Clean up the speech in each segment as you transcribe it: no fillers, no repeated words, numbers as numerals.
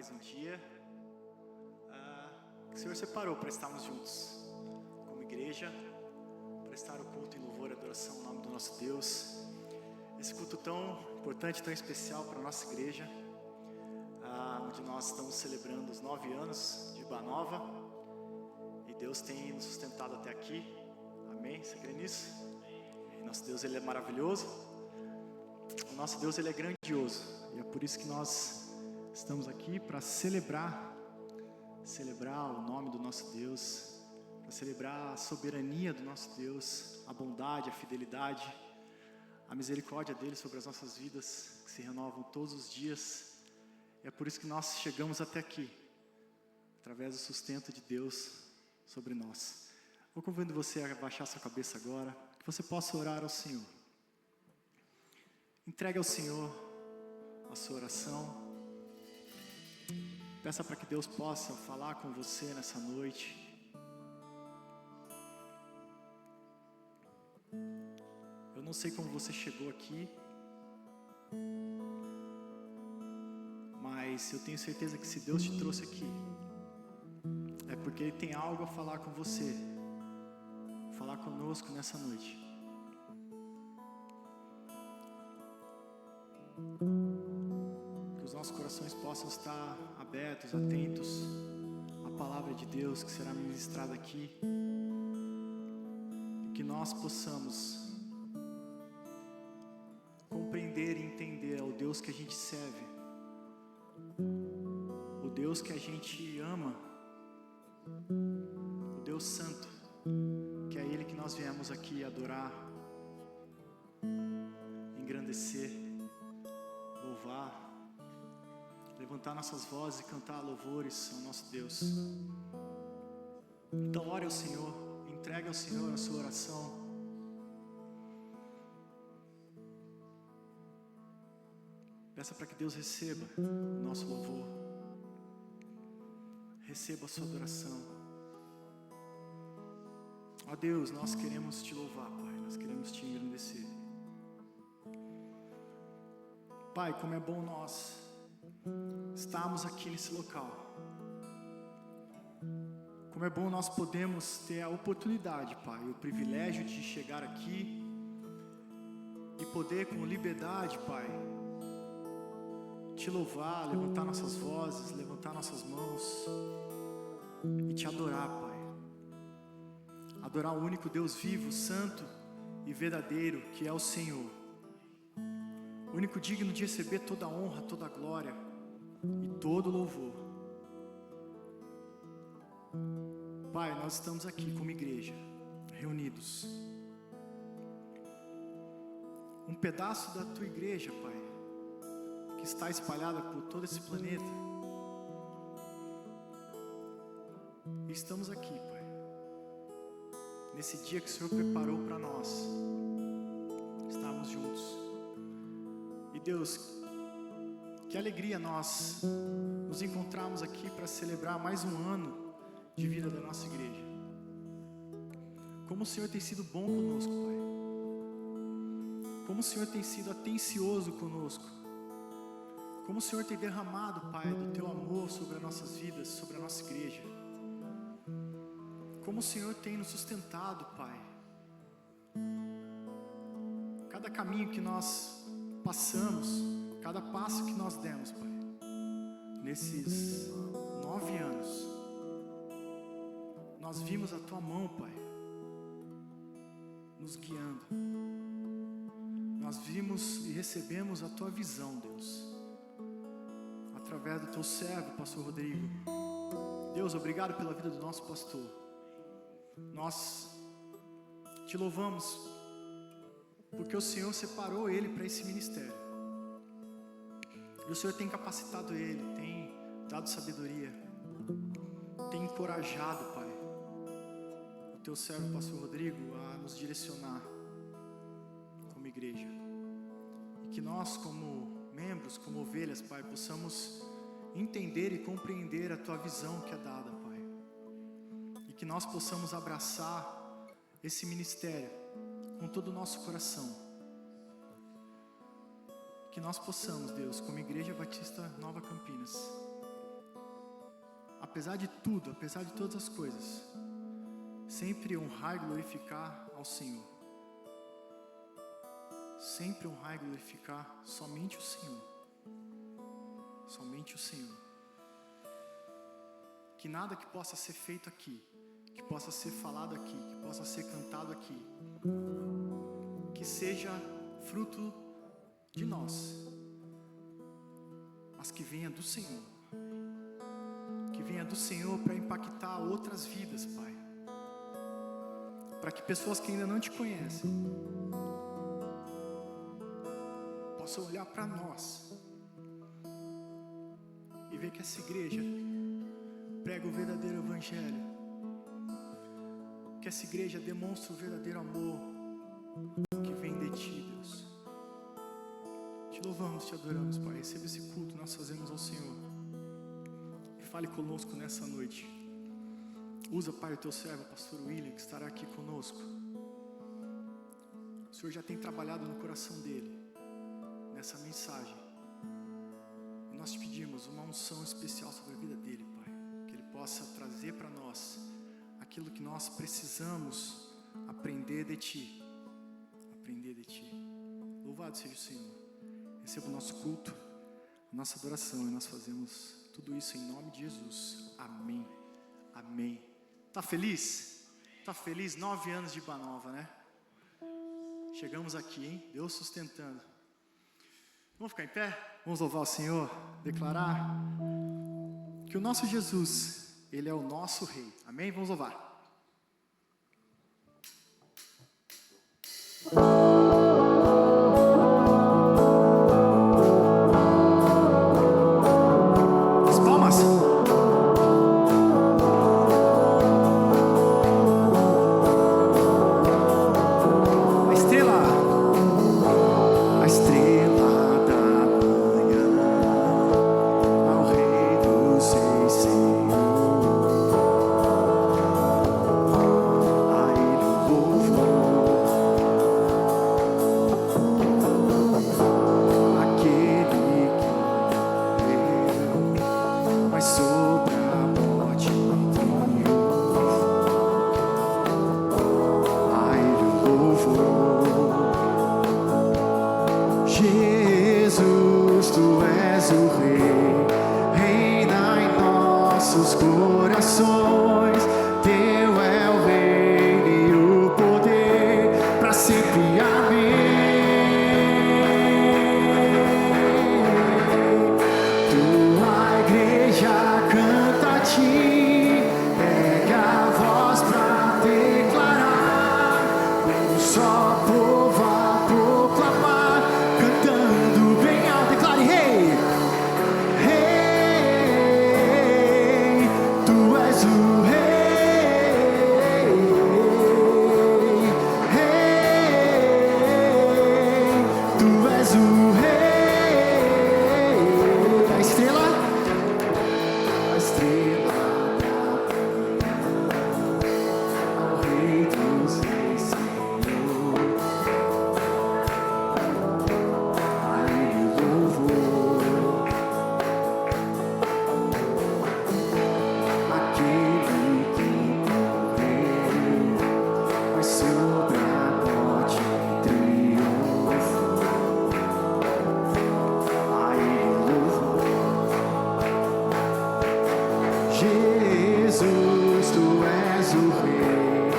mais um dia que o Senhor separou para estarmos juntos como igreja, prestar o culto em louvor e adoração ao nome do nosso Deus. Esse culto tão importante, tão especial para a nossa igreja, onde nós estamos celebrando os 9 anos de Ibanova, e Deus tem nos sustentado até aqui. Amém? Você crê nisso? E nosso Deus, Ele é maravilhoso. O nosso Deus, Ele é grandioso, e é por isso que nós estamos aqui para celebrar o nome do nosso Deus, para celebrar a soberania do nosso Deus, a bondade, a fidelidade, a misericórdia dEle sobre as nossas vidas, que se renovam todos os dias. E é por isso que nós chegamos até aqui, através do sustento de Deus sobre nós. Vou convidando você a abaixar sua cabeça agora, que você possa orar ao Senhor. Entregue ao Senhor a sua oração. Peça para que Deus possa falar com você nessa noite. Eu não sei como você chegou aqui, mas eu tenho certeza que se Deus te trouxe aqui, é porque Ele tem algo a falar com você, falar conosco nessa noite. Que os nossos corações possam estar abertos, atentos à palavra de Deus que será ministrada aqui, e que nós possamos compreender e entender o Deus que a gente serve, o Deus que a gente ama, o Deus Santo, que é Ele que nós viemos aqui adorar, engrandecer, louvar, levantar nossas vozes e cantar louvores ao nosso Deus. Então ore ao Senhor, entregue ao Senhor a sua oração. Peça para que Deus receba o nosso louvor, receba a sua adoração. Ó Deus, nós queremos te louvar, Pai, nós queremos te engrandecer. Pai, como é bom nós estarmos aqui nesse local. Como é bom nós podemos ter a oportunidade, Pai, o privilégio de chegar aqui e poder com liberdade, Pai, te louvar, levantar nossas vozes, levantar nossas mãos e te adorar, Pai. Adorar o único Deus vivo, santo e verdadeiro, que é o Senhor. O único digno de receber toda a honra, toda a glória e todo o louvor. Pai, nós estamos aqui como igreja, reunidos. Um pedaço da tua igreja, Pai, que está espalhada por todo esse planeta. E estamos aqui, Pai, nesse dia que o Senhor preparou para nós estarmos juntos. E Deus, que alegria nós nos encontrarmos aqui para celebrar mais um ano de vida da nossa igreja. Como o Senhor tem sido bom conosco, Pai. Como o Senhor tem sido atencioso conosco. Como o Senhor tem derramado, Pai, do Teu amor sobre as nossas vidas, sobre a nossa igreja. Como o Senhor tem nos sustentado, Pai. Cada caminho que nós passamos, cada passo que nós demos, Pai, nesses 9 anos, nós vimos a Tua mão, Pai, nos guiando. Nós vimos e recebemos a Tua visão, Deus, através do Teu servo, Pastor Rodrigo. Deus, obrigado pela vida do nosso pastor. Nós te louvamos porque o Senhor separou ele para esse ministério. E o Senhor tem capacitado ele, tem dado sabedoria, tem encorajado, Pai, o Teu servo, Pastor Rodrigo, a nos direcionar como igreja. E que nós, como membros, como ovelhas, Pai, possamos entender e compreender a Tua visão que é dada, Pai. E que nós possamos abraçar esse ministério com todo o nosso coração. Que nós possamos, Deus, como Igreja Batista Nova Campinas, apesar de tudo, apesar de todas as coisas, sempre honrar e glorificar ao Senhor. Sempre honrar e glorificar somente o Senhor. Somente o Senhor. Que nada que possa ser feito aqui, que possa ser falado aqui, que possa ser cantado aqui, que seja fruto de nós, mas que venha do Senhor. Que venha do Senhor para impactar outras vidas, Pai. Para que pessoas que ainda não te conhecem possam olhar para nós e ver que essa igreja prega o verdadeiro evangelho, que essa igreja demonstra o verdadeiro amor que vem de ti, Deus. Te louvamos, te adoramos, Pai. Receba esse culto que nós fazemos ao Senhor e fale conosco nessa noite. Usa, Pai, o teu servo, o pastor William, que estará aqui conosco. O Senhor já tem trabalhado no coração dele nessa mensagem, e nós te pedimos uma unção especial sobre a vida dele, Pai, que ele possa trazer para nós aquilo que nós precisamos aprender de ti. Aprender de ti. Louvado seja o Senhor. Receba o nosso culto, a nossa adoração, e nós fazemos tudo isso em nome de Jesus. Amém. Amém. Tá feliz? Tá feliz? 9 anos de Ibanova, né? Chegamos aqui, hein? Deus sustentando. Vamos ficar em pé? Vamos louvar o Senhor, declarar que o nosso Jesus, Ele é o nosso Rei. Amém? Vamos louvar. As palmas. A estrela da manhã, ao Rei dos Reis, Senhor, a Ele o louvor, aquele que veio, mas sobre a morte triunfou, a Ele o louvor. Jesus, tu és o Rei, reina em nossos corações. Teu é o reino e o poder, para sempre. Amém. Tua igreja canta a ti, pega a voz para declarar, um só povo a proclamar, cantando bem alto, declare: Rei, Rei, tu és o Rei, Rei, tu és o Rei. A estrela da manhã, ao Rei dos Reis, Senhor, a Ele o louvor, aquele que morreu, mas sobre a morte triunfou, a Ele o louvor. Jesus, tu és o Rei,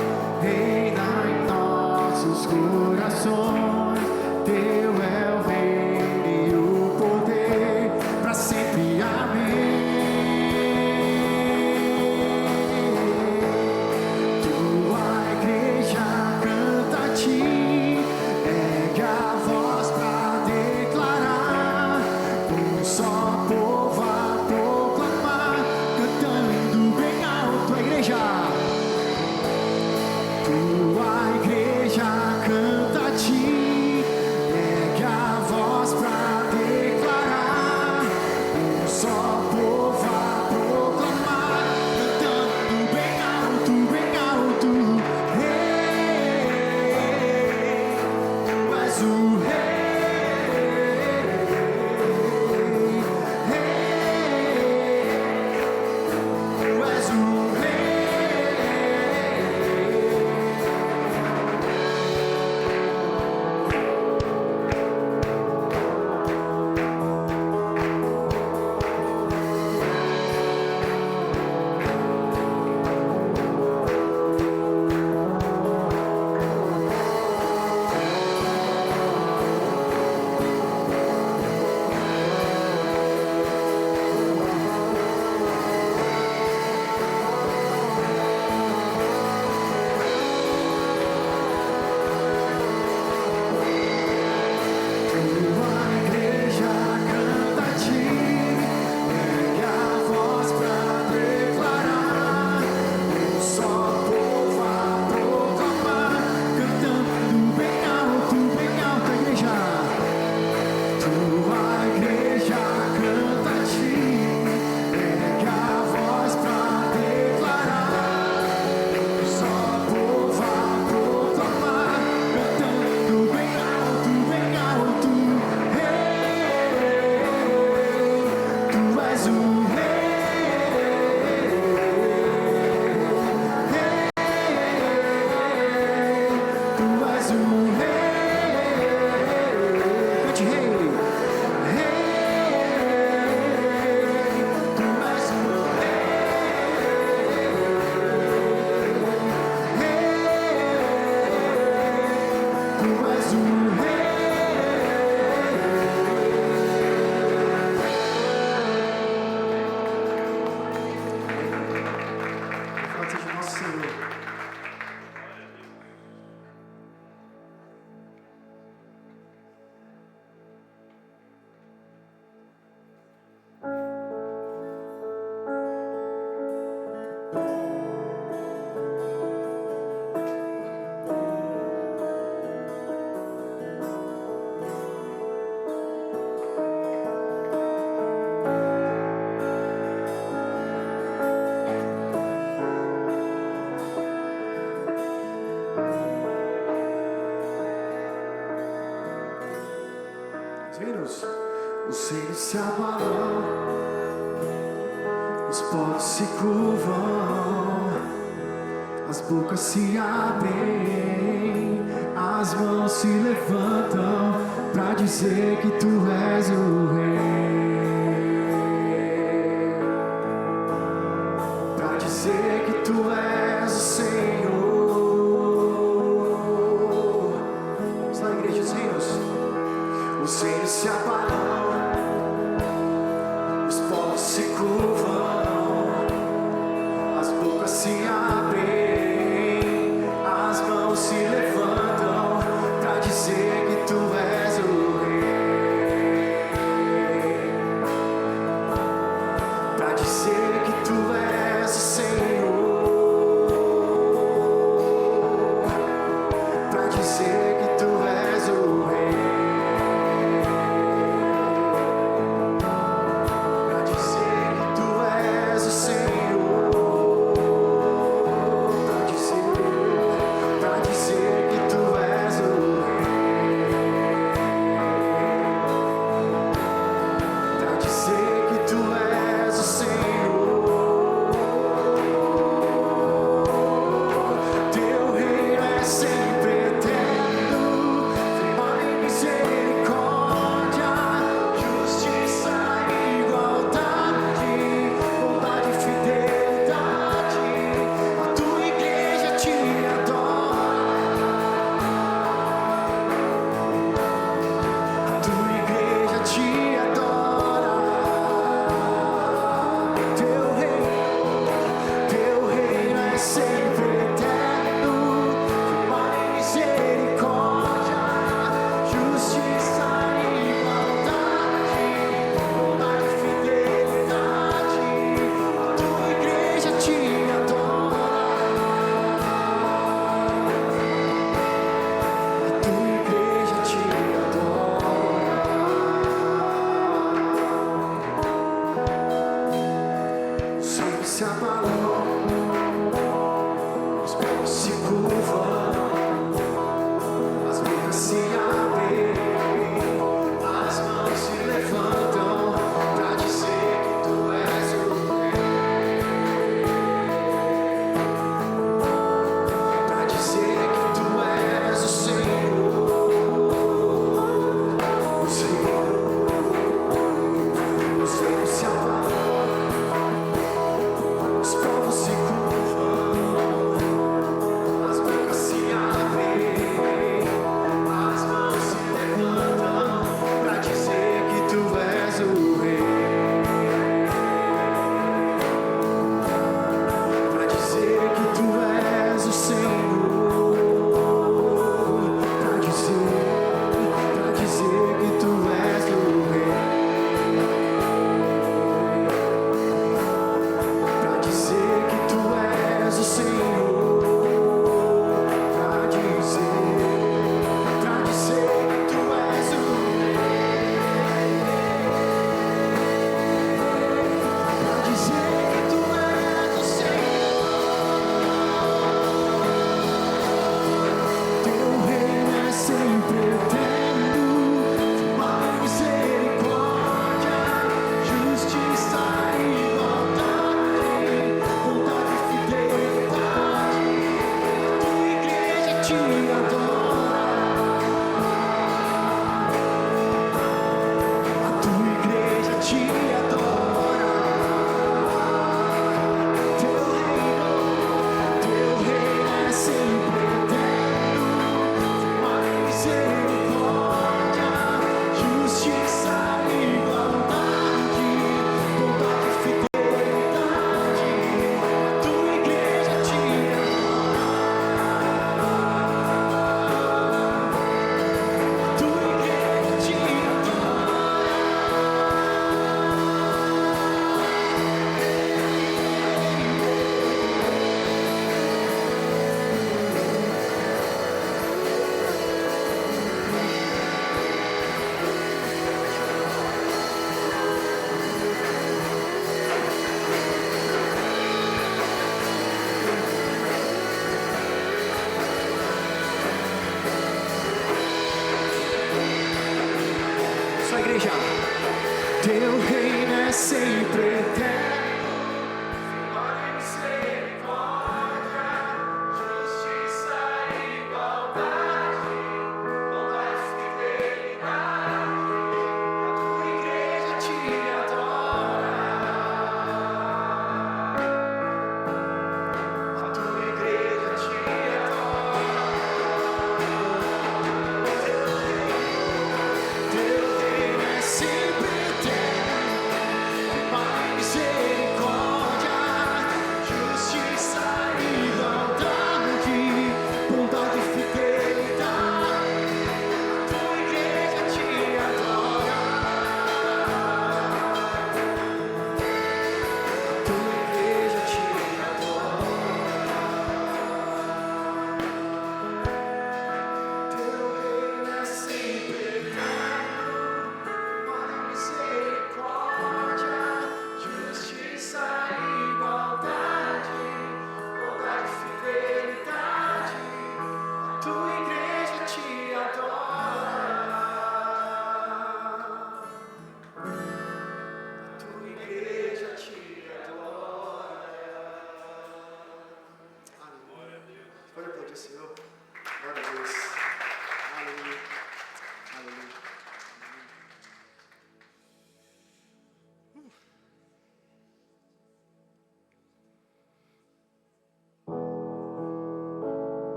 reina em nossos corações. Teu é o reino e o poder, para sempre. Amém. Tua igreja canta a ti, ergue a voz para declarar, um só povo a proclamar, cantando bem alto. A igreja, tua igreja canta a ti, ergue a voz Os céus se abalam, os povos se curvam, as bocas se abrem, as mãos se levantam pra dizer que tu és o Rei, pra dizer que tu és o Senhor. Vamos lá, igreja dos reinos. Os céus se abalam, os povos se curvam, as bocas se abrem, as mãos se levantam pra dizer que tu és o Rei, pra dizer que tu és o Senhor, pra dizer que tu és o Rei. Se abalou, os povos se curvam, as bocas se abrem, as mãos se levantam pra dizer que tu és o Rei, pra dizer que tu és o Senhor, o Senhor. Os céus se abalam, os povos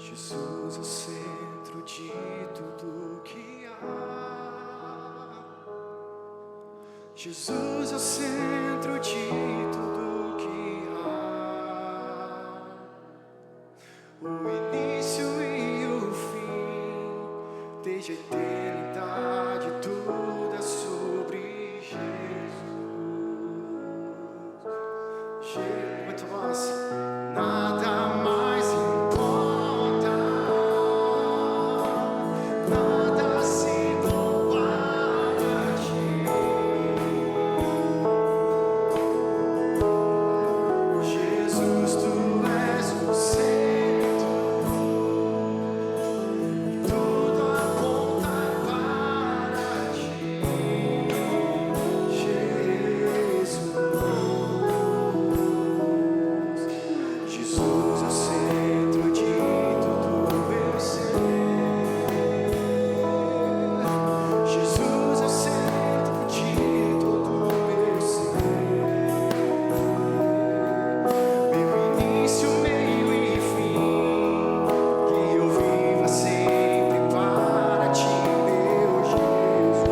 Jesus é o centro de tudo que há. Jesus é o centro de tudo que há. O início e o fim, desde a eternidade, tudo é sobre Jesus. Muito voz. Nada mais importa, nada se compara a ti. Jesus, tu és o centro, tudo aponta para ti. Jesus, Jesus é o centro de tudo eu sei. Jesus é o centro de tudo eu sei. Meu início, meio e fim, que eu viva sempre para ti, meu Jesus.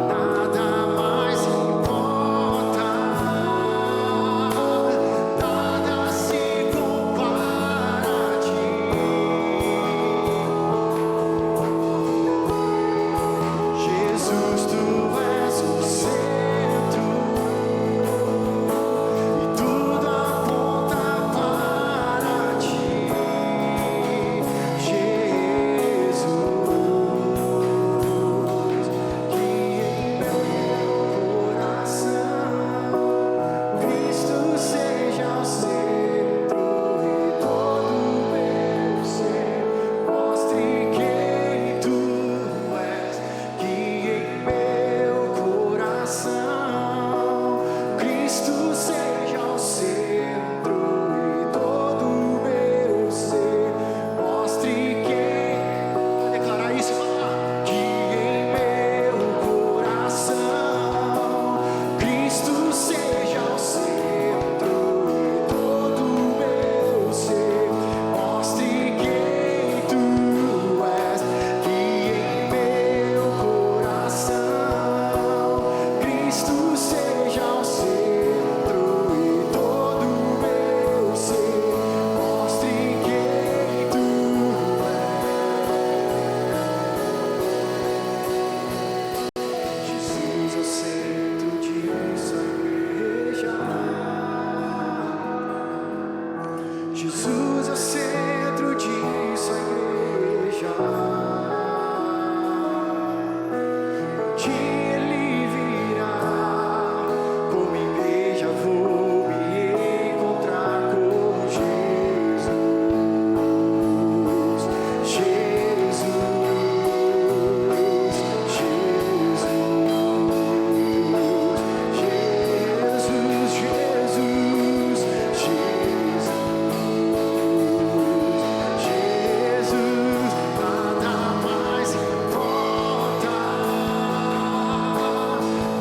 Nada mais importa, nada se compara a ti. Jesus, tu és o centro e tudo aponta para ti. Jesus, que em meu coração Cristo seja o centro e todo meu ser mostre quem tu és. Que em meu coração Cristo seja o centro e todo meu ser mostre quem. Pode declarar isso, fala. Que em meu coração Cristo seja o centro e todo meu ser mostre quem tu és. Que em meu coração Cristo seja o centro e todo meu ser mostre quem tu és. Jesus é o centro disso a igreja. Jesus é o centro disso a igreja. Um dia ele virá, como igreja vou me encontrar com Jesus. Jesus, Jesus, Jesus, Jesus, Jesus, nada mais importa,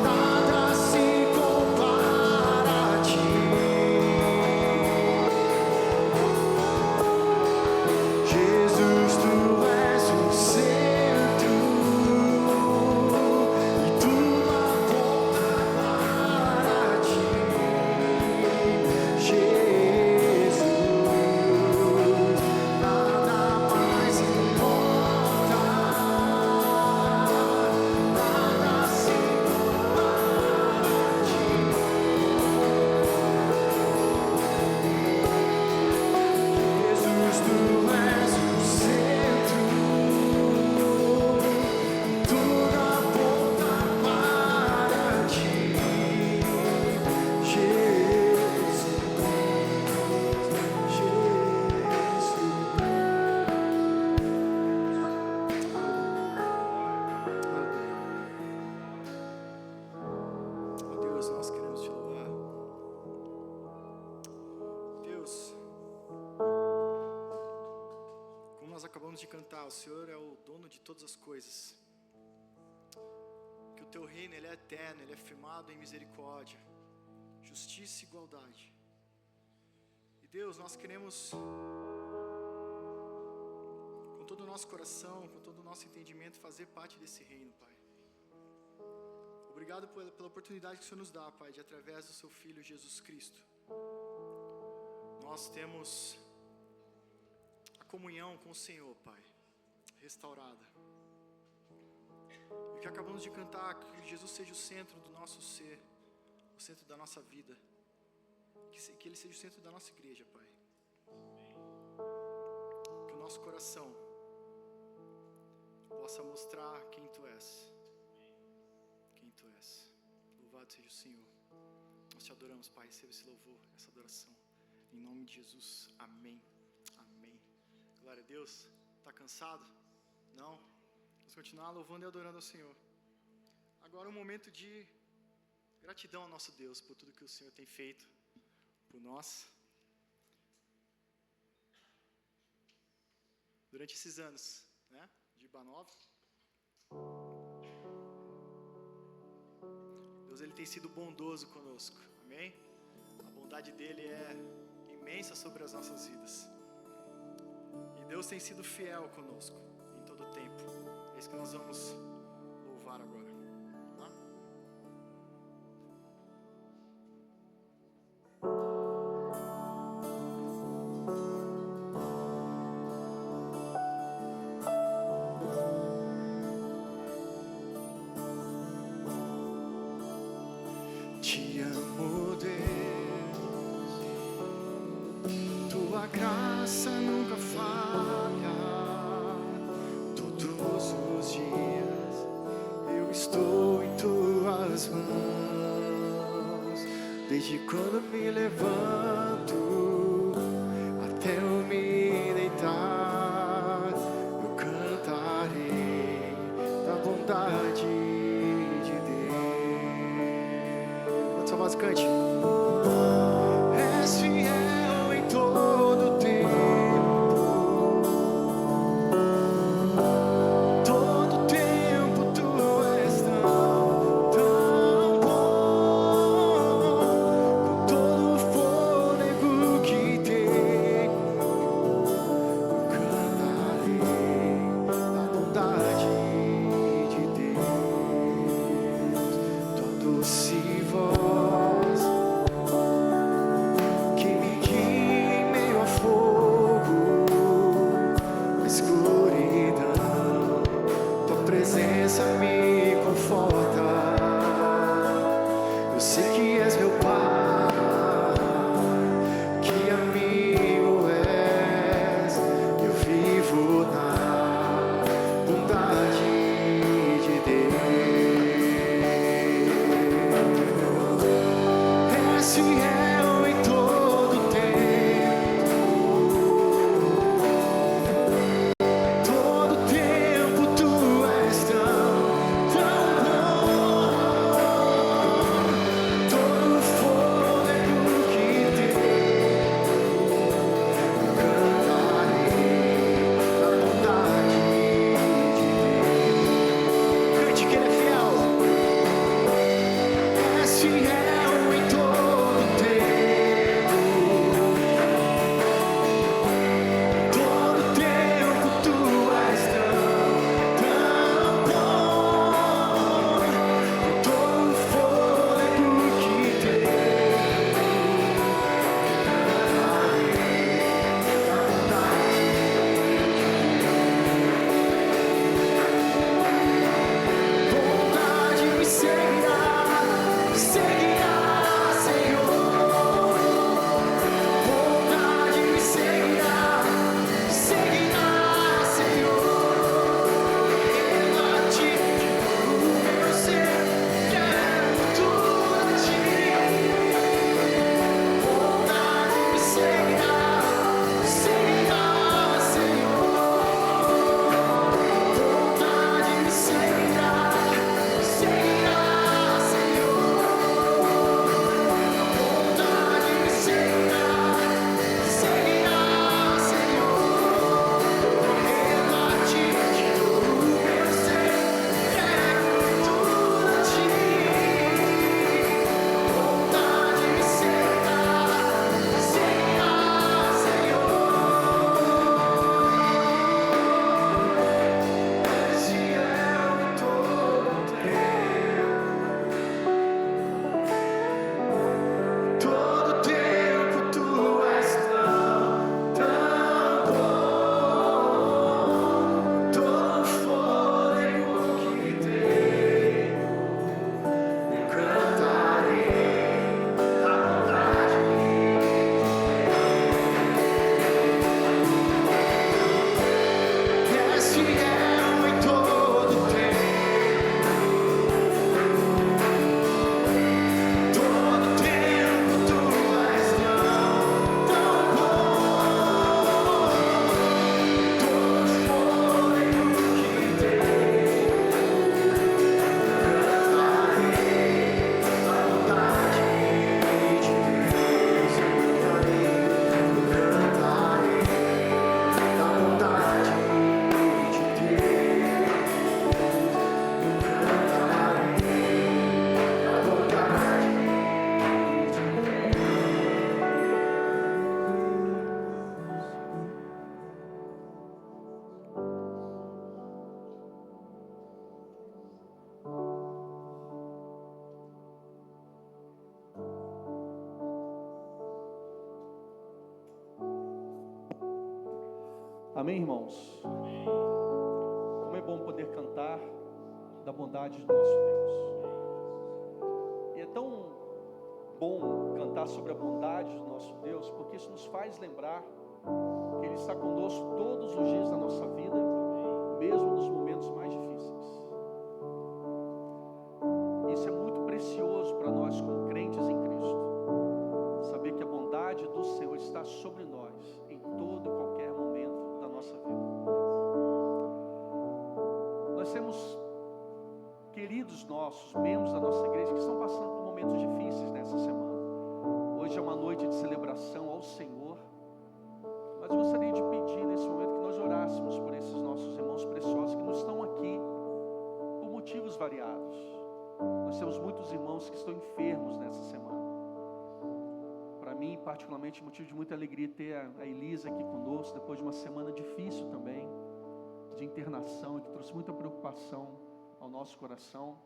nada se compara a ti. Jesus, tu és o centro e tudo aponta para ti. Jesus, nada mais importa, nada se compara a ti. Jesus, tu és o centro, tudo aponta para ti. Jesus, Oh Deus, nós queremos te louvar. Deus, como nós acabamos de cantar, o Senhor é o dono de todas as coisas. Que o teu reino ele é eterno, ele é firmado em misericórdia, justiça e igualdade. Deus, nós queremos, com todo o nosso coração, com todo o nosso entendimento, fazer parte desse reino, Pai. Obrigado pela oportunidade que o Senhor nos dá, Pai, de através do Seu Filho Jesus Cristo, nós temos a comunhão com o Senhor, Pai, restaurada. E que acabamos de cantar, que Jesus seja o centro do nosso ser, o centro da nossa vida. Que Ele seja o centro da nossa igreja, Pai. Que o nosso coração possa mostrar quem Tu és. Quem Tu és. Louvado seja o Senhor. Nós Te adoramos, Pai. Receba esse louvor, essa adoração. Em nome de Jesus. Amém. Amém. Glória a Deus. Está cansado? Não? Vamos continuar louvando e adorando ao Senhor. Agora um momento de gratidão ao nosso Deus por tudo que o Senhor tem feito por nós durante esses anos, né, de Ibanova. Deus, Ele tem sido bondoso conosco, amém? A bondade dEle é imensa sobre as nossas vidas, e Deus tem sido fiel conosco em todo o tempo. É isso que nós vamos louvar agora. Te amo, Deus, Tua graça nunca falha. Todos os dias eu estou em Tuas mãos. Desde quando me levanto até eu me deitar, eu cantarei da bondade. Cante. És fiel em todo o tempo, todo o tempo Tu és tão bom, com todo o fôlego que tenho, eu cantarei da bondade de Deus, Tua doce voz que me guia em meio a fogo, a escuridão. Tua presença me conforta. Eu sei que és meu Pai, que amigo és. Eu vivo na bondade de Deus. És fiel em todo o tempo, todo o tempo Tu és tão bom, todo o fôlego que tenho, eu cantarei da bondade de Deus. Cante que Ele é fiel. És fiel em todo o tempo. Amém, irmãos? Como é bom poder cantar da bondade do nosso Deus. E é tão bom cantar sobre a bondade do nosso Deus, porque isso nos faz lembrar que Ele está conosco todos os dias da nossa vida, mesmo nos momentos mais difíceis. Isso é muito precioso para nós como crentes em Cristo, saber que a bondade do Senhor está sobre nós em todo e qualquer momento da nossa vida. Nós temos queridos nossos, membros da nossa igreja, que estão passando por momentos difíceis nessa semana. Hoje é uma noite de celebração ao Senhor, mas eu gostaria de pedir nesse momento que nós orássemos por esses nossos irmãos preciosos que não estão aqui por motivos variados. Nós temos muitos irmãos que estão enfermos nessa semana. Para mim, particularmente, motivo de muita alegria ter a Elisa aqui conosco, depois de uma semana difícil também, de internação, que trouxe muita preocupação ao nosso coração.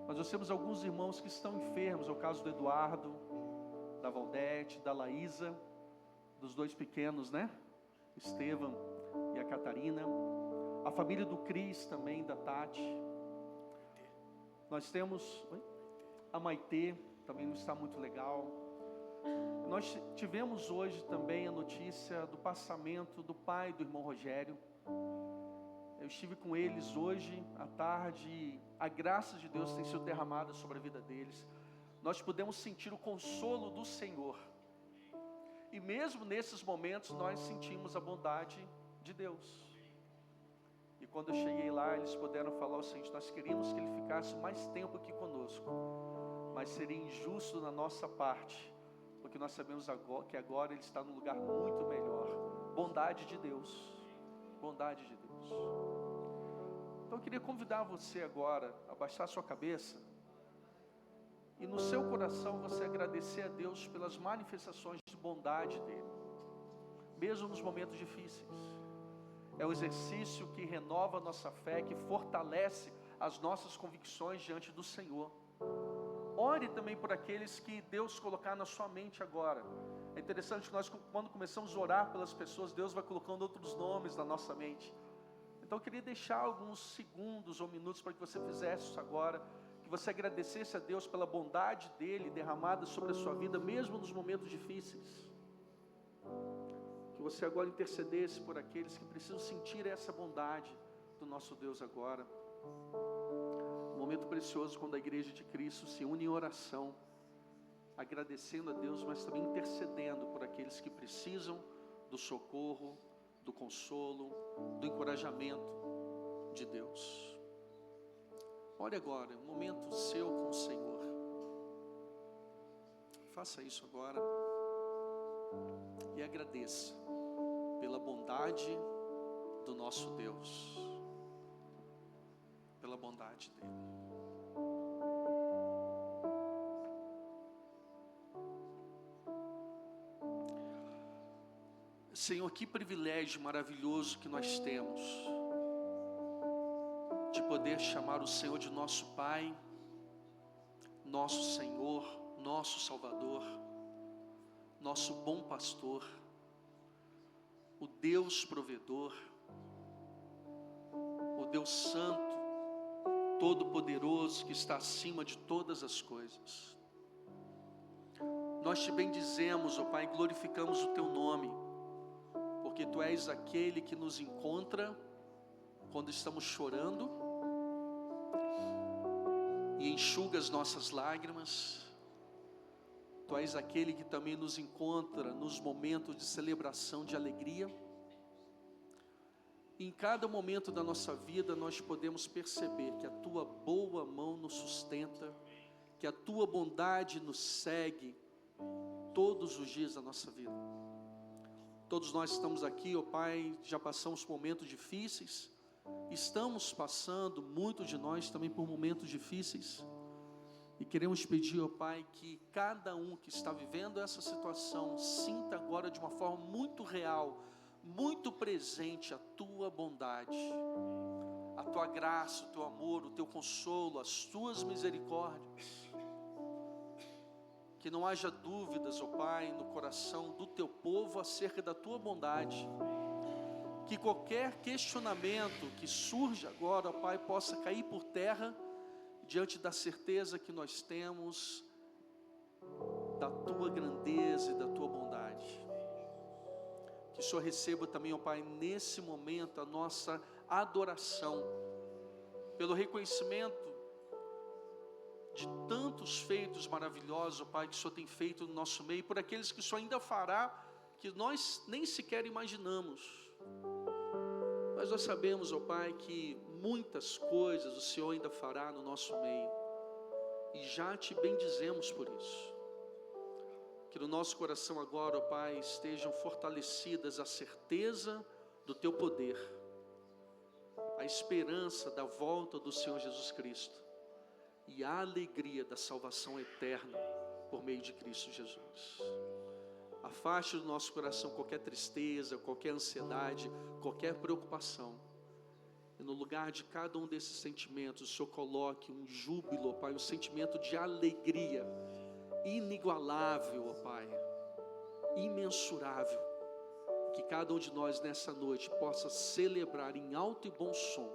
Mas nós temos alguns irmãos que estão enfermos, é o caso do Eduardo, da Valdete, da Laísa, dos dois pequenos, né? Estevam e a Catarina. A família do Cris também, da Tati. Nós temos a Maitê, também não está muito legal. Nós tivemos hoje também a notícia do passamento do pai do irmão Rogério. Eu estive com eles hoje à tarde e a graça de Deus tem sido derramada sobre a vida deles. Nós pudemos sentir o consolo do Senhor. E mesmo nesses momentos nós sentimos a bondade de Deus. E quando eu cheguei lá, eles puderam falar o seguinte: nós queríamos que ele ficasse mais tempo aqui conosco, mas seria injusto da nossa parte, porque nós sabemos que agora ele está num lugar muito melhor. Bondade de Deus. Bondade de Deus. Então eu queria convidar você agora a baixar sua cabeça e no seu coração você agradecer a Deus pelas manifestações de bondade dele, mesmo nos momentos difíceis. É o exercício que renova a nossa fé, que fortalece as nossas convicções diante do Senhor. Ore também por aqueles que Deus colocar na sua mente agora. É interessante que nós, quando começamos a orar pelas pessoas, Deus vai colocando outros nomes na nossa mente. Então eu queria deixar alguns segundos ou minutos para que você fizesse isso agora, que você agradecesse a Deus pela bondade dele derramada sobre a sua vida, mesmo nos momentos difíceis. Que você agora intercedesse por aqueles que precisam sentir essa bondade do nosso Deus agora. Um momento precioso quando a igreja de Cristo se une em oração, agradecendo a Deus, mas também intercedendo por aqueles que precisam do socorro, do consolo, do encorajamento de Deus. Ore agora, um momento seu com o Senhor. Faça isso agora e agradeça pela bondade do nosso Deus, pela bondade dele. Senhor, que privilégio maravilhoso que nós temos de poder chamar o Senhor de nosso Pai, nosso Senhor, nosso Salvador, nosso bom pastor, o Deus provedor, o Deus santo, todo-poderoso, que está acima de todas as coisas. Nós te bendizemos, ó Pai, glorificamos o teu nome, porque tu és aquele que nos encontra quando estamos chorando e enxuga as nossas lágrimas. Tu és aquele que também nos encontra nos momentos de celebração, de alegria. Em cada momento da nossa vida nós podemos perceber que a tua boa mão nos sustenta, que a tua bondade nos segue todos os dias da nossa vida. Todos nós estamos aqui, ó Pai, já passamos momentos difíceis, estamos passando, muitos de nós também por momentos difíceis, e queremos pedir, ó Pai, que cada um que está vivendo essa situação sinta agora de uma forma muito real, muito presente a tua bondade, a tua graça, o teu amor, o teu consolo, as tuas misericórdias. Que não haja dúvidas, ó Pai, no coração do teu povo acerca da tua bondade, Que qualquer questionamento que surge agora, ó Pai, possa cair por terra diante da certeza que nós temos da Tua grandeza e da Tua bondade. Que o Senhor receba também, ó Pai, nesse momento a nossa adoração, pelo reconhecimento de tantos feitos maravilhosos, ó Pai, que o Senhor tem feito no nosso meio, por aqueles que o Senhor ainda fará, que nós nem sequer imaginamos. Mas nós sabemos, ó Pai, que muitas coisas o Senhor ainda fará no nosso meio, e já te bendizemos por isso. Que no nosso coração agora, ó Pai, estejam fortalecidas a certeza do Teu poder, a esperança da volta do Senhor Jesus Cristo e a alegria da salvação eterna por meio de Cristo Jesus. Afaste do nosso coração qualquer tristeza, qualquer ansiedade, qualquer preocupação. E no lugar de cada um desses sentimentos, o Senhor coloque um júbilo, ó Pai, um sentimento de alegria inigualável, ó Pai, imensurável. Que cada um de nós nessa noite possa celebrar em alto e bom som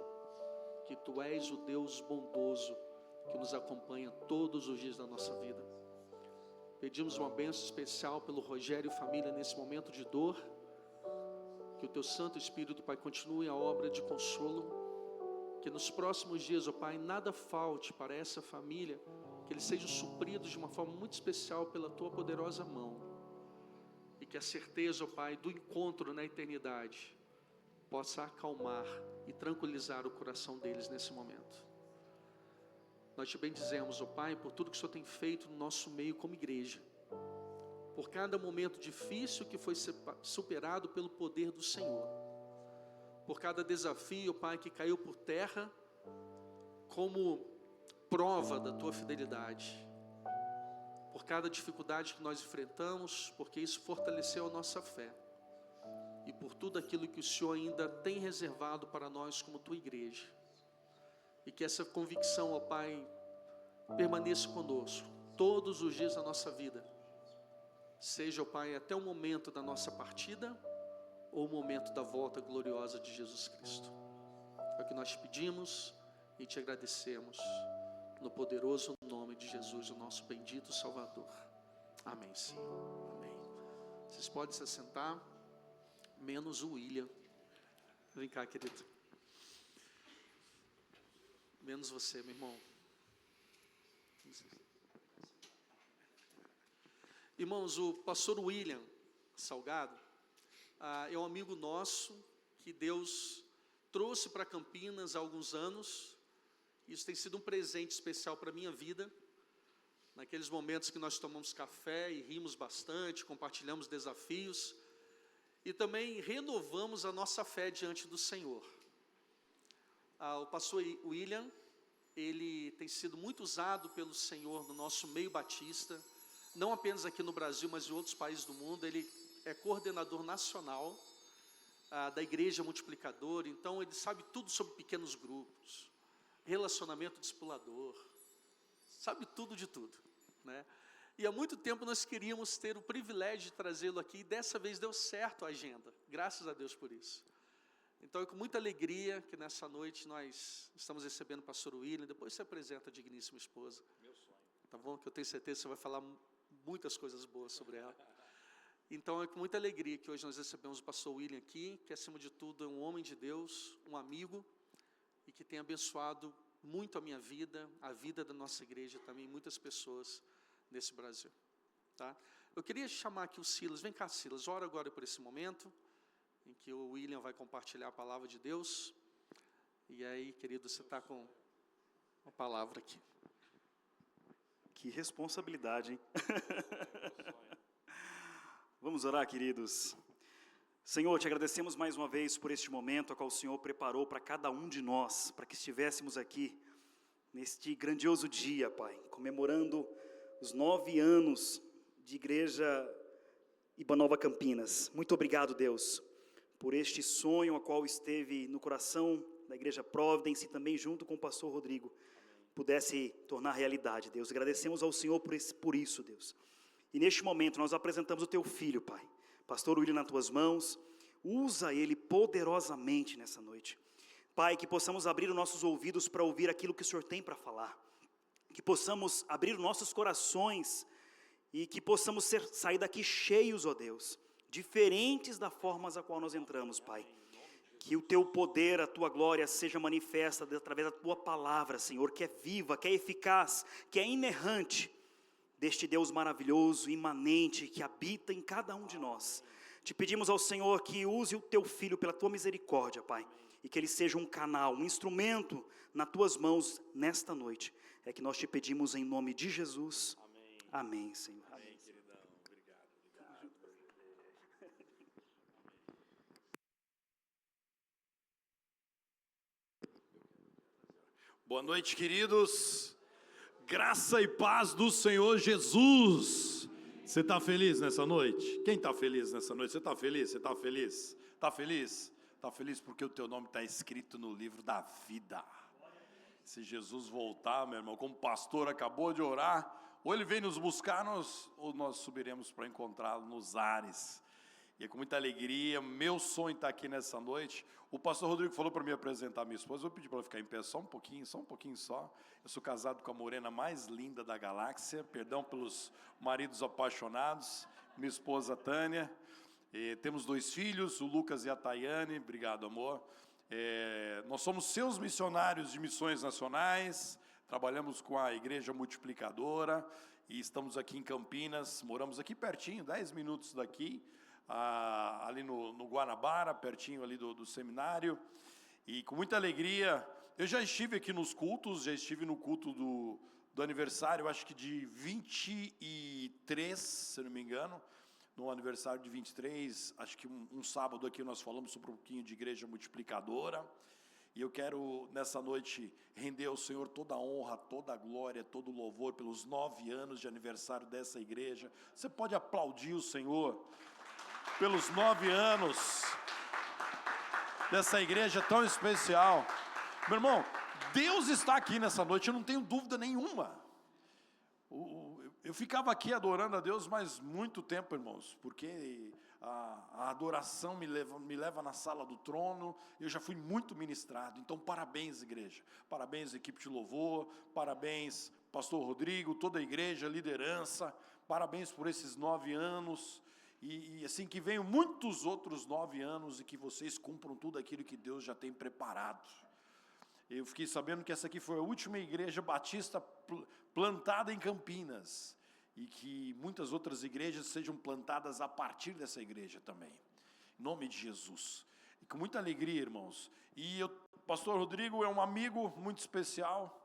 que Tu és o Deus bondoso que nos acompanha todos os dias da nossa vida. Pedimos uma bênção especial pelo Rogério e família nesse momento de dor. Que o Teu Santo Espírito, Pai, continue a obra de consolo. Que nos próximos dias, ó Pai, nada falte para essa família. Que eles sejam supridos de uma forma muito especial pela Tua poderosa mão. E que a certeza, ó Pai, do encontro na eternidade possa acalmar e tranquilizar o coração deles nesse momento. Nós te bendizemos, ó Pai, por tudo que o Senhor tem feito no nosso meio como igreja. Por cada momento difícil que foi superado pelo poder do Senhor. Por cada desafio, ó Pai, que caiu por terra como prova da Tua fidelidade. Por cada dificuldade que nós enfrentamos, porque isso fortaleceu a nossa fé. E por tudo aquilo que o Senhor ainda tem reservado para nós como Tua igreja. E que essa convicção, ó Pai, permaneça conosco todos os dias da nossa vida. Seja, ó Pai, até o momento da nossa partida ou o momento da volta gloriosa de Jesus Cristo. É o que nós te pedimos e te agradecemos. No poderoso nome de Jesus, o nosso bendito Salvador. Amém, Senhor. Amém. Vocês podem se assentar, menos o William. Vem cá, querido. Menos você, meu irmão. Irmãos, o pastor William Salgado é um amigo nosso que Deus trouxe para Campinas há alguns anos. Isso tem sido um presente especial para a minha vida. Naqueles momentos que nós tomamos café e rimos bastante, compartilhamos desafios e também renovamos a nossa fé diante do Senhor. O pastor William, ele tem sido muito usado pelo Senhor no nosso meio batista, não apenas aqui no Brasil, mas em outros países do mundo. Ele é coordenador nacional da Igreja Multiplicadora, então ele sabe tudo sobre pequenos grupos, relacionamento discipulador, sabe tudo de tudo, né? E há muito tempo nós queríamos ter o privilégio de trazê-lo aqui, e dessa vez deu certo a agenda, graças a Deus por isso. Então é com muita alegria que nessa noite nós estamos recebendo o pastor William. Depois se apresenta a digníssima esposa. Meu sonho. Tá bom? Que eu tenho certeza que você vai falar muitas coisas boas sobre ela. Então é com muita alegria que hoje nós recebemos o pastor William aqui, que acima de tudo é um homem de Deus, um amigo, e que tem abençoado muito a minha vida, a vida da nossa igreja também, muitas pessoas nesse Brasil. Tá? Eu queria chamar aqui o Silas. Vem cá, Silas, ora agora por esse momento em que o William vai compartilhar a palavra de Deus. E aí, querido, você está com uma palavra aqui. Que responsabilidade, hein? Vamos orar, queridos. Senhor, te agradecemos mais uma vez por este momento a qual o Senhor preparou para cada um de nós, para que estivéssemos aqui neste grandioso dia, Pai, comemorando os 9 anos de Igreja Ibanova Campinas. Muito obrigado, Deus, por este sonho a qual esteve no coração da Igreja Providence e também junto com o pastor Rodrigo, pudesse tornar realidade, Deus. Agradecemos ao Senhor por isso, Deus. E neste momento nós apresentamos o Teu Filho, Pai, pastor William, nas Tuas mãos, usa ele poderosamente nessa noite. Pai, que possamos abrir os nossos ouvidos para ouvir aquilo que o Senhor tem para falar, que possamos abrir os nossos corações e que possamos sair daqui cheios, ó Deus, diferentes da forma a qual nós entramos, Pai. Que o Teu poder, a Tua glória seja manifesta através da Tua palavra, Senhor, que é viva, que é eficaz, que é inerrante, deste Deus maravilhoso, imanente, que habita em cada um de nós. Te pedimos ao Senhor que use o Teu Filho pela Tua misericórdia, Pai, e que ele seja um canal, um instrumento nas Tuas mãos nesta noite. É que nós te pedimos em nome de Jesus. Amém, Senhor. Amém, queridão. Obrigado. Boa noite, queridos. Graça e paz do Senhor Jesus. Você está feliz nessa noite? Quem está feliz nessa noite? Você está feliz? Você está feliz? Está feliz? Está feliz porque o teu nome está escrito no livro da vida. Se Jesus voltar, meu irmão, como o pastor acabou de orar, ou ele vem nos buscar, ou nós subiremos para encontrá-lo nos ares. E é com muita alegria, meu sonho está aqui nessa noite. O pastor Rodrigo falou para me apresentar a minha esposa, eu vou pedir para ela ficar em pé só um pouquinho só. Eu sou casado com a morena mais linda da galáxia, perdão pelos maridos apaixonados, minha esposa Tânia. Temos 2 filhos, o Lucas e a Tayane, obrigado amor. Nós somos seus missionários de missões nacionais, trabalhamos com a Igreja Multiplicadora e estamos aqui em Campinas, moramos aqui pertinho, 10 minutos daqui, ali no Guanabara, pertinho ali do seminário, e com muita alegria, eu já estive aqui nos cultos, já estive no culto do aniversário, acho que de 23, se não me engano, no aniversário de 23, acho que um sábado aqui nós falamos sobre um pouquinho de Igreja Multiplicadora, e eu quero nessa noite render ao Senhor toda a honra, toda a glória, todo o louvor pelos 9 anos de aniversário dessa igreja. Você pode aplaudir o Senhor pelos 9 anos dessa igreja tão especial. Meu irmão, Deus está aqui nessa noite, eu não tenho dúvida nenhuma. Eu ficava aqui adorando a Deus mais muito tempo, irmãos, porque a adoração me leva na sala do trono, eu já fui muito ministrado. Então parabéns, igreja, parabéns, equipe de louvor, parabéns, pastor Rodrigo, toda a igreja, liderança, parabéns por esses 9 anos, e assim que venham muitos outros 9 anos, e que vocês cumpram tudo aquilo que Deus já tem preparado. Eu fiquei sabendo que essa aqui foi a última igreja batista plantada em Campinas, e que muitas outras igrejas sejam plantadas a partir dessa igreja também, em nome de Jesus, e com muita alegria, irmãos. E o pastor Rodrigo é um amigo muito especial,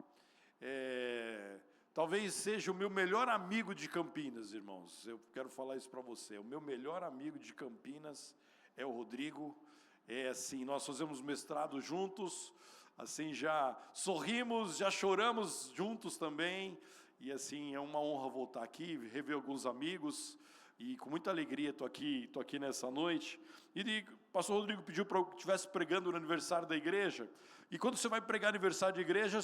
talvez seja o meu melhor amigo de Campinas, irmãos, eu quero falar isso para você, o meu melhor amigo de Campinas é o Rodrigo. Assim, nós fazemos mestrado juntos, assim, já sorrimos, já choramos juntos também, e assim, é uma honra voltar aqui, rever alguns amigos, e com muita alegria estou aqui nessa noite. E o pastor Rodrigo pediu para eu que estivesse pregando no aniversário da igreja, e quando você vai pregar aniversário de igreja,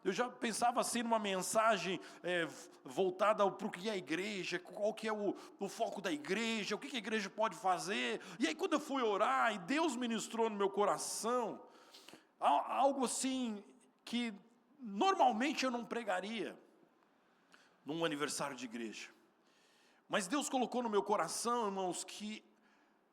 eu já pensava assim numa mensagem voltada para o que é a igreja, qual que é o foco da igreja, o que a igreja pode fazer. E aí quando eu fui orar, e Deus ministrou no meu coração, algo assim que normalmente eu não pregaria num aniversário de igreja, mas Deus colocou no meu coração, irmãos, que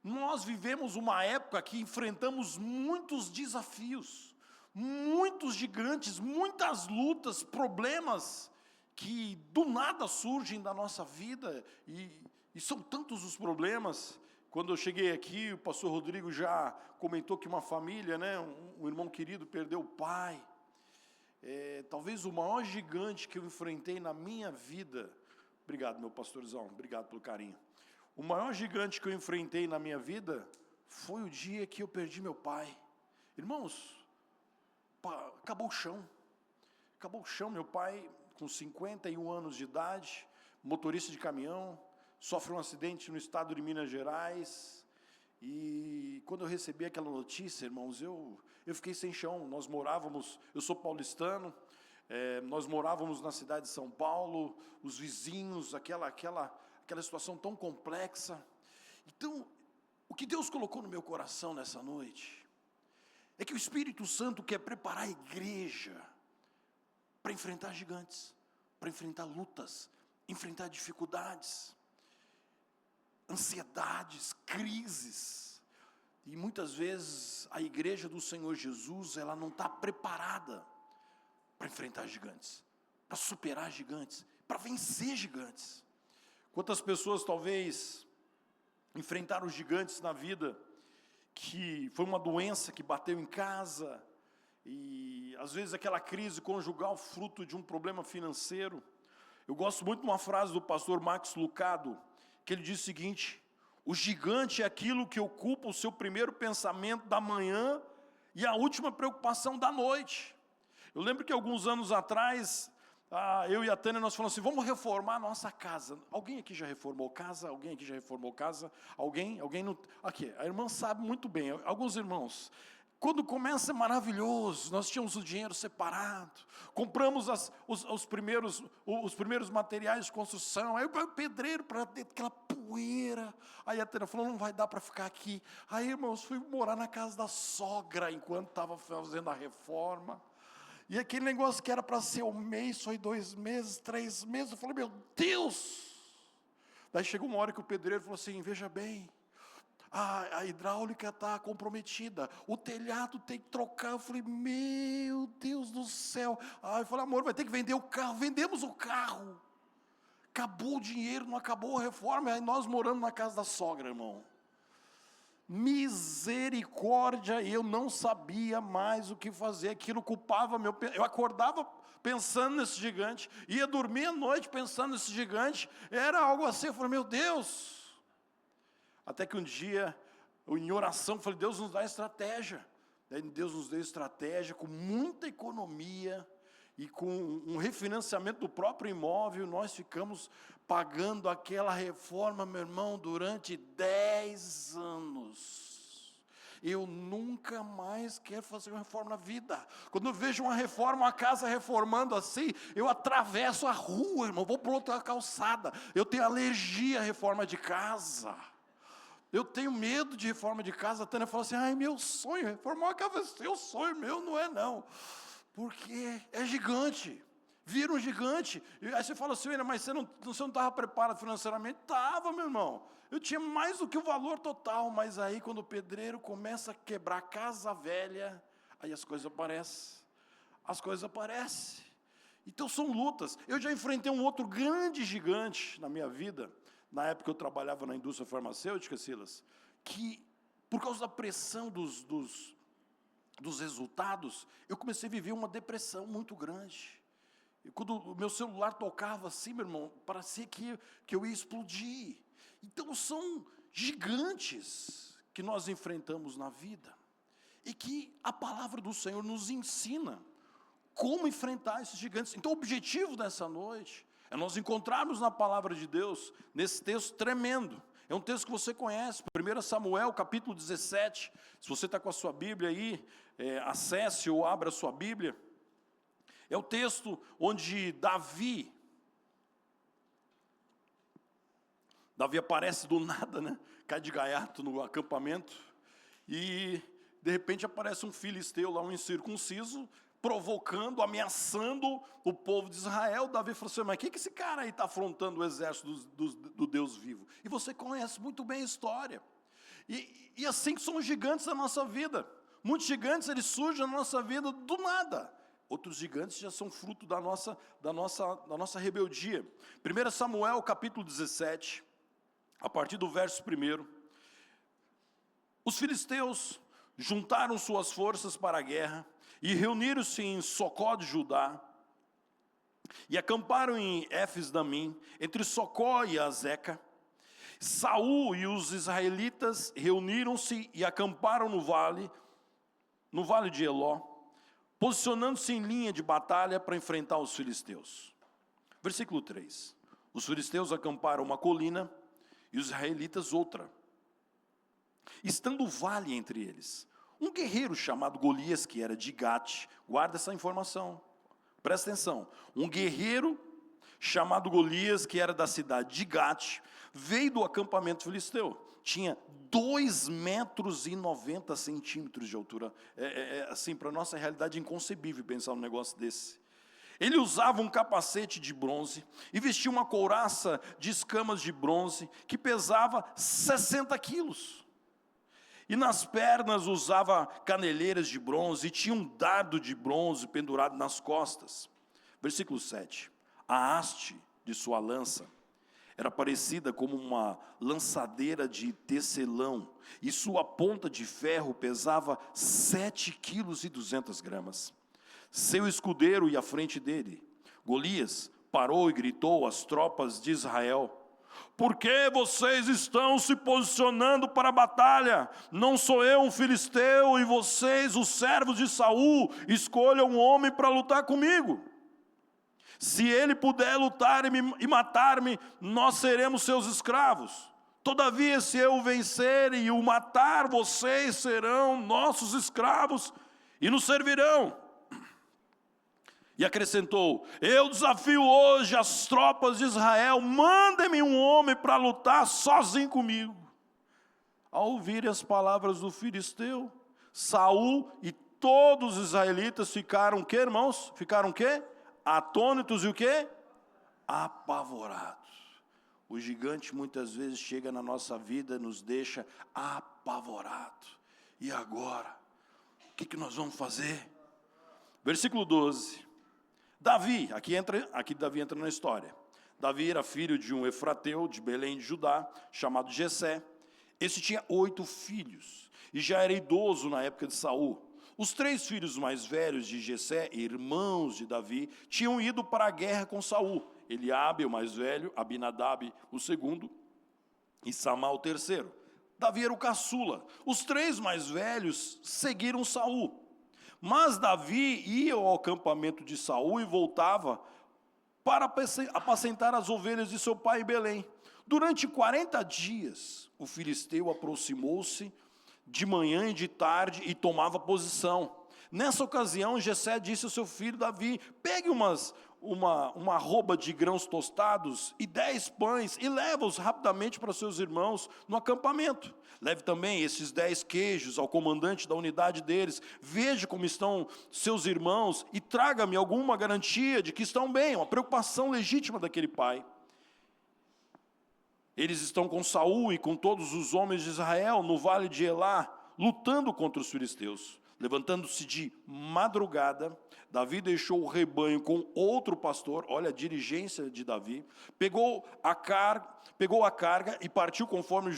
nós vivemos uma época que enfrentamos muitos desafios, muitos gigantes, muitas lutas, problemas que do nada surgem da nossa vida, e são tantos os problemas. Quando eu cheguei aqui, o pastor Rodrigo já comentou que uma família, né, um irmão querido perdeu o pai. Talvez o maior gigante que eu enfrentei na minha vida, obrigado meu pastorzão, obrigado pelo carinho. O maior gigante que eu enfrentei na minha vida foi o dia que eu perdi meu pai. Irmãos, acabou o chão, meu pai com 51 anos de idade, motorista de caminhão, sofre um acidente no estado de Minas Gerais, e quando eu recebi aquela notícia, irmãos, eu fiquei sem chão. Nós morávamos, eu sou paulistano, nós morávamos na cidade de São Paulo, os vizinhos, aquela situação tão complexa. Então, O que Deus colocou no meu coração nessa noite é que o Espírito Santo quer preparar a igreja para enfrentar gigantes, para enfrentar lutas, enfrentar dificuldades, ansiedades, crises. E muitas vezes a igreja do Senhor Jesus, ela não está preparada para enfrentar gigantes, para superar gigantes, para vencer gigantes. Quantas pessoas talvez enfrentaram gigantes na vida, que foi uma doença que bateu em casa, e às vezes aquela crise conjugal fruto de um problema financeiro. Eu gosto muito de uma frase do pastor Max Lucado, que ele diz o seguinte: o gigante é aquilo que ocupa o seu primeiro pensamento da manhã e a última preocupação da noite. Eu lembro que alguns anos atrás, eu e a Tânia, nós falamos assim, vamos reformar a nossa casa. Alguém aqui já reformou casa? Alguém aqui já reformou casa? Alguém? Alguém não? Aqui, a irmã sabe muito bem, alguns irmãos. Quando começa é maravilhoso, nós tínhamos o dinheiro separado, compramos os primeiros materiais de construção, aí o pedreiro para ter aquela poeira, aí a Tânia falou, não vai dar para ficar aqui. Aí, irmãos, fui morar na casa da sogra, enquanto estava fazendo a reforma, e aquele negócio que era para ser um mês, foi 2 meses, 3 meses, eu falei, meu Deus! Daí chegou uma hora que o pedreiro falou assim, veja bem, a hidráulica está comprometida, o telhado tem que trocar. Eu falei, meu Deus do céu. Eu falei, amor, vai ter que vender o carro. Vendemos o carro, acabou o dinheiro, não acabou a reforma, aí nós moramos na casa da sogra, irmão. Misericórdia, eu não sabia mais o que fazer, aquilo culpava eu acordava pensando nesse gigante, ia dormir à noite pensando nesse gigante, era algo assim. Eu falei, meu Deus. Até que um dia, em oração, eu falei, Deus nos dá estratégia. Daí Deus nos deu estratégia, com muita economia e com um refinanciamento do próprio imóvel, nós ficamos pagando aquela reforma, meu irmão, durante 10 anos. Eu nunca mais quero fazer uma reforma na vida. Quando eu vejo uma reforma, uma casa reformando assim, eu atravesso a rua, irmão, vou para outra calçada. Eu tenho alergia à reforma de casa. Eu tenho medo de reforma de casa. A Tânia falou assim, meu sonho, reformar uma casa é seu sonho, meu não é não. Porque é gigante, vira um gigante. E aí você fala assim, mas você não estava preparado financeiramente? Estava, meu irmão. Eu tinha mais do que o valor total, mas aí quando o pedreiro começa a quebrar a casa velha, aí as coisas aparecem. Então são lutas. Eu já enfrentei um outro grande gigante na minha vida, na época eu trabalhava na indústria farmacêutica, Silas, que por causa da pressão dos resultados, eu comecei a viver uma depressão muito grande. E quando o meu celular tocava assim, meu irmão, parecia que eu ia explodir. Então são gigantes que nós enfrentamos na vida, e que a palavra do Senhor nos ensina como enfrentar esses gigantes. Então o objetivo dessa noite é nós encontrarmos na palavra de Deus, nesse texto tremendo. É um texto que você conhece, 1 Samuel, capítulo 17. Se você está com a sua Bíblia aí, acesse ou abra a sua Bíblia. É o texto onde Davi aparece do nada, né? Cai de gaiato no acampamento, e de repente aparece um filisteu lá, um incircunciso, provocando, ameaçando o povo de Israel. Davi falou assim, mas o que esse cara aí está afrontando o exército do Deus vivo? E você conhece muito bem a história. E assim que são os gigantes da nossa vida. Muitos gigantes, eles surgem na nossa vida do nada. Outros gigantes já são fruto da nossa rebeldia. 1 Samuel, capítulo 17, a partir do verso 1. Os filisteus juntaram suas forças para a guerra, e reuniram-se em Socó de Judá, e acamparam em Éfes-Damim, entre Socó e Azeca. Saul e os israelitas reuniram-se e acamparam no vale de Eló, posicionando-se em linha de batalha para enfrentar os filisteus. Versículo 3. Os filisteus acamparam uma colina, e os israelitas outra, estando o vale entre eles. Um guerreiro chamado Golias, que era de Gate, guarda essa informação, presta atenção. Um guerreiro chamado Golias, que era da cidade de Gate, veio do acampamento filisteu. Tinha 2,90 metros de altura. Assim, para a nossa realidade, inconcebível pensar num negócio desse. Ele usava um capacete de bronze e vestia uma couraça de escamas de bronze que pesava 60 quilos. E nas pernas usava caneleiras de bronze e tinha um dardo de bronze pendurado nas costas. Versículo 7. A haste de sua lança era parecida como uma lançadeira de tecelão, e sua ponta de ferro pesava 7,2 quilos. Seu escudeiro ia à frente dele. Golias parou e gritou às tropas de Israel: por que vocês estão se posicionando para a batalha? Não sou eu um filisteu, e vocês, os servos de Saul, escolham um homem para lutar comigo. Se ele puder lutar e matar-me, nós seremos seus escravos. Todavia, se eu o vencer e o matar, vocês serão nossos escravos e nos servirão. E acrescentou: eu desafio hoje as tropas de Israel, mandem-me um homem para lutar sozinho comigo. Ao ouvir as palavras do filisteu, Saul e todos os israelitas ficaram o quê, irmãos? Ficaram o quê? Atônitos e o quê? Apavorados. O gigante muitas vezes chega na nossa vida e nos deixa apavorados. E agora? O que nós vamos fazer? Versículo 12. Davi, aqui Davi entra na história. Davi era filho de um efrateu de Belém de Judá, chamado Jessé. Esse tinha 8 filhos e já era idoso na época de Saul. Os 3 filhos mais velhos de Jessé, irmãos de Davi, tinham ido para a guerra com Saul. Eliabe, o mais velho, Abinadab, o segundo, e Samá, o terceiro. Davi era o caçula. Os 3 mais velhos seguiram Saul. Mas Davi ia ao acampamento de Saul e voltava para apacentar as ovelhas de seu pai em Belém. Durante 40 dias, o filisteu aproximou-se de manhã e de tarde e tomava posição. Nessa ocasião, Jessé disse ao seu filho Davi: pegue uma arroba de grãos tostados e 10 pães e leva-os rapidamente para seus irmãos no acampamento. Leve também esses 10 queijos ao comandante da unidade deles. Veja como estão seus irmãos e traga-me alguma garantia de que estão bem. Uma preocupação legítima daquele pai. Eles estão com Saul e com todos os homens de Israel no vale de Elá, lutando contra os filisteus. Levantando-se de madrugada, Davi deixou o rebanho com outro pastor. Olha a diligência de Davi. Pegou a carga e partiu conforme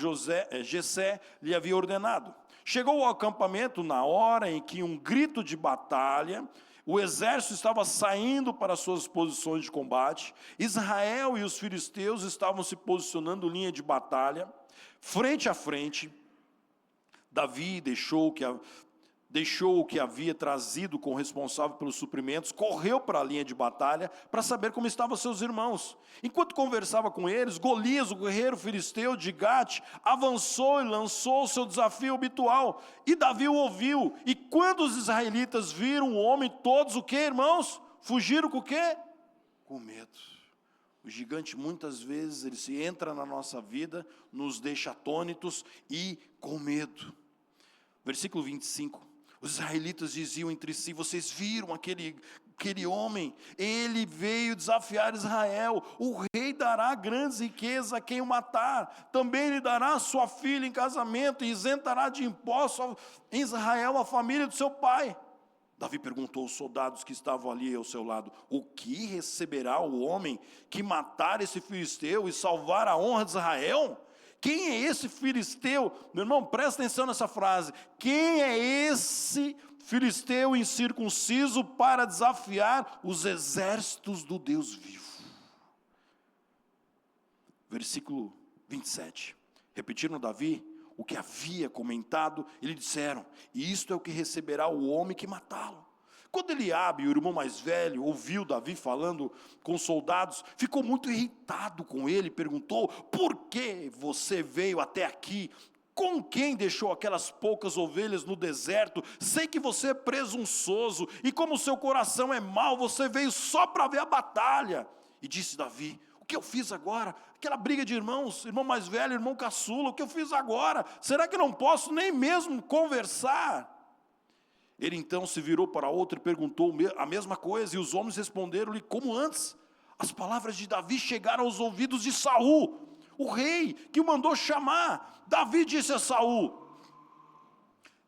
Jessé lhe havia ordenado. Chegou ao acampamento na hora em que um grito de batalha, o exército estava saindo para suas posições de combate. Israel e os filisteus estavam se posicionando em linha de batalha, frente a frente. Davi deixou o que havia trazido com o responsável pelos suprimentos, correu para a linha de batalha para saber como estavam seus irmãos. Enquanto conversava com eles, Golias, o guerreiro filisteu de Gate, avançou e lançou o seu desafio habitual. E Davi o ouviu. E quando os israelitas viram o homem, todos o quê, irmãos? Fugiram com o quê? Com medo. O gigante muitas vezes ele se entra na nossa vida, nos deixa atônitos e com medo. Versículo 25. Os israelitas diziam entre si: vocês viram aquele homem? Ele veio desafiar Israel. O rei dará grandes riquezas a quem o matar. Também lhe dará sua filha em casamento e isentará de impostos em Israel a família do seu pai. Davi perguntou aos soldados que estavam ali ao seu lado: o que receberá o homem que matar esse filisteu e salvar a honra de Israel? Quem é esse filisteu? Meu irmão, presta atenção nessa frase. Quem é esse filisteu incircunciso para desafiar os exércitos do Deus vivo? Versículo 27. Repetiram Davi o que havia comentado e lhe disseram: e isto é o que receberá o homem que matá-lo. Quando Eliabe, o irmão mais velho, ouviu Davi falando com os soldados, ficou muito irritado com ele e perguntou: por que você veio até aqui? Com quem deixou aquelas poucas ovelhas no deserto? Sei que você é presunçoso e como o seu coração é mau, você veio só para ver a batalha. E disse Davi: o que eu fiz agora? aquela briga de irmãos, irmão mais velho, irmão caçula, o que eu fiz agora? Será que não posso nem mesmo conversar? Ele então se virou para outro e perguntou a mesma coisa, e os homens responderam-lhe como antes. As palavras de Davi chegaram aos ouvidos de Saul, o rei que o mandou chamar. Davi disse a Saul: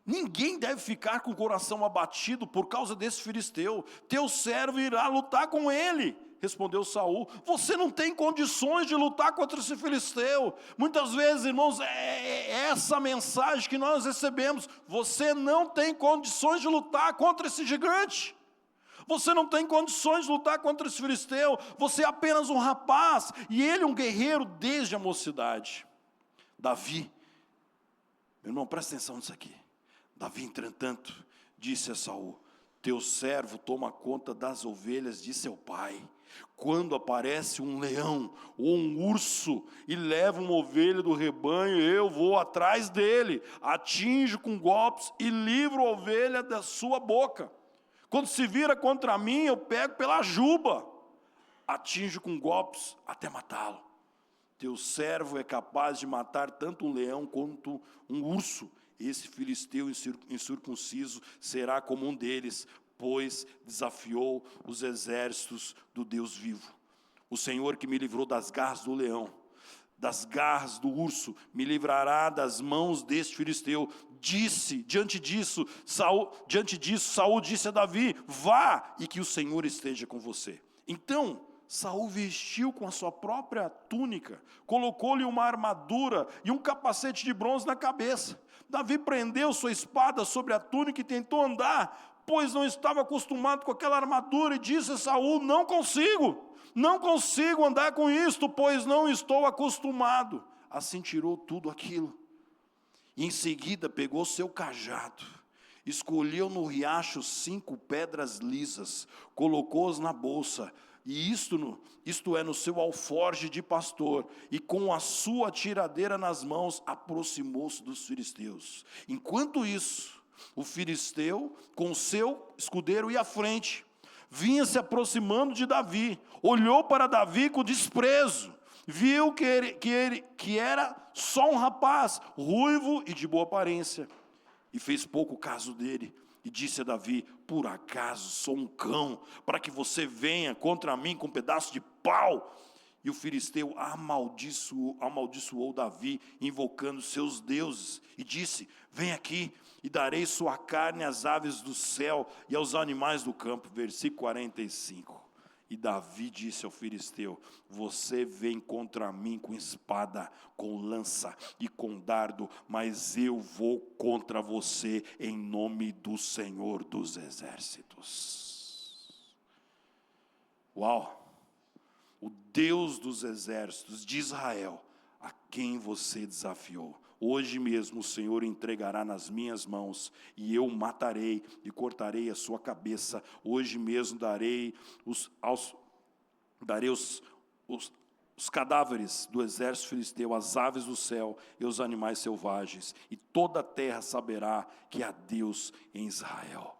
ninguém deve ficar com o coração abatido por causa desse filisteu. Teu servo irá lutar com ele. Respondeu Saul: você não tem condições de lutar contra esse filisteu. Muitas vezes, irmãos, é essa mensagem que nós recebemos: você não tem condições de lutar contra esse gigante. Você não tem condições de lutar contra esse filisteu. Você é apenas um rapaz, e ele um guerreiro desde a mocidade. Davi, meu irmão, presta atenção nisso aqui. Davi, entretanto, disse a Saul: teu servo toma conta das ovelhas de seu pai. Quando aparece um leão ou um urso e leva uma ovelha do rebanho, eu vou atrás dele, atinjo com golpes e livro a ovelha da sua boca. Quando se vira contra mim, eu pego pela juba, atinjo com golpes até matá-lo. Teu servo é capaz de matar tanto um leão quanto um urso. Esse filisteu incircunciso será como um deles, pois desafiou os exércitos do Deus vivo. O Senhor que me livrou das garras do leão, das garras do urso, me livrará das mãos deste filisteu. Diante disso, Saul disse a Davi: vá, e que o Senhor esteja com você. Então Saul vestiu com a sua própria túnica, colocou-lhe uma armadura e um capacete de bronze na cabeça. Davi prendeu sua espada sobre a túnica e tentou andar, pois não estava acostumado com aquela armadura, e disse a Saul: não consigo andar com isto, pois não estou acostumado. Assim tirou tudo aquilo, e em seguida pegou seu cajado, escolheu no riacho 5 pedras lisas, colocou-as na bolsa, e isto é no seu alforje de pastor, e com a sua tiradeira nas mãos, aproximou-se dos filisteus. Enquanto isso, o filisteu, com seu escudeiro, ia à frente, vinha se aproximando de Davi, olhou para Davi com desprezo, viu que era só um rapaz, ruivo e de boa aparência, e fez pouco caso dele, e disse a Davi: por acaso sou um cão, para que você venha contra mim com um pedaço de pau? E o filisteu amaldiçoou Davi, invocando seus deuses, e disse: vem aqui, e darei sua carne às aves do céu e aos animais do campo. Versículo 45. E Davi disse ao filisteu: você vem contra mim com espada, com lança e com dardo, mas eu vou contra você em nome do Senhor dos exércitos. Uau! O Deus dos exércitos de Israel, a quem você desafiou, hoje mesmo o Senhor entregará nas minhas mãos, e eu o matarei e cortarei a sua cabeça. Hoje mesmo darei os cadáveres do exército filisteu, as aves do céu e os animais selvagens, e toda a terra saberá que há Deus em Israel.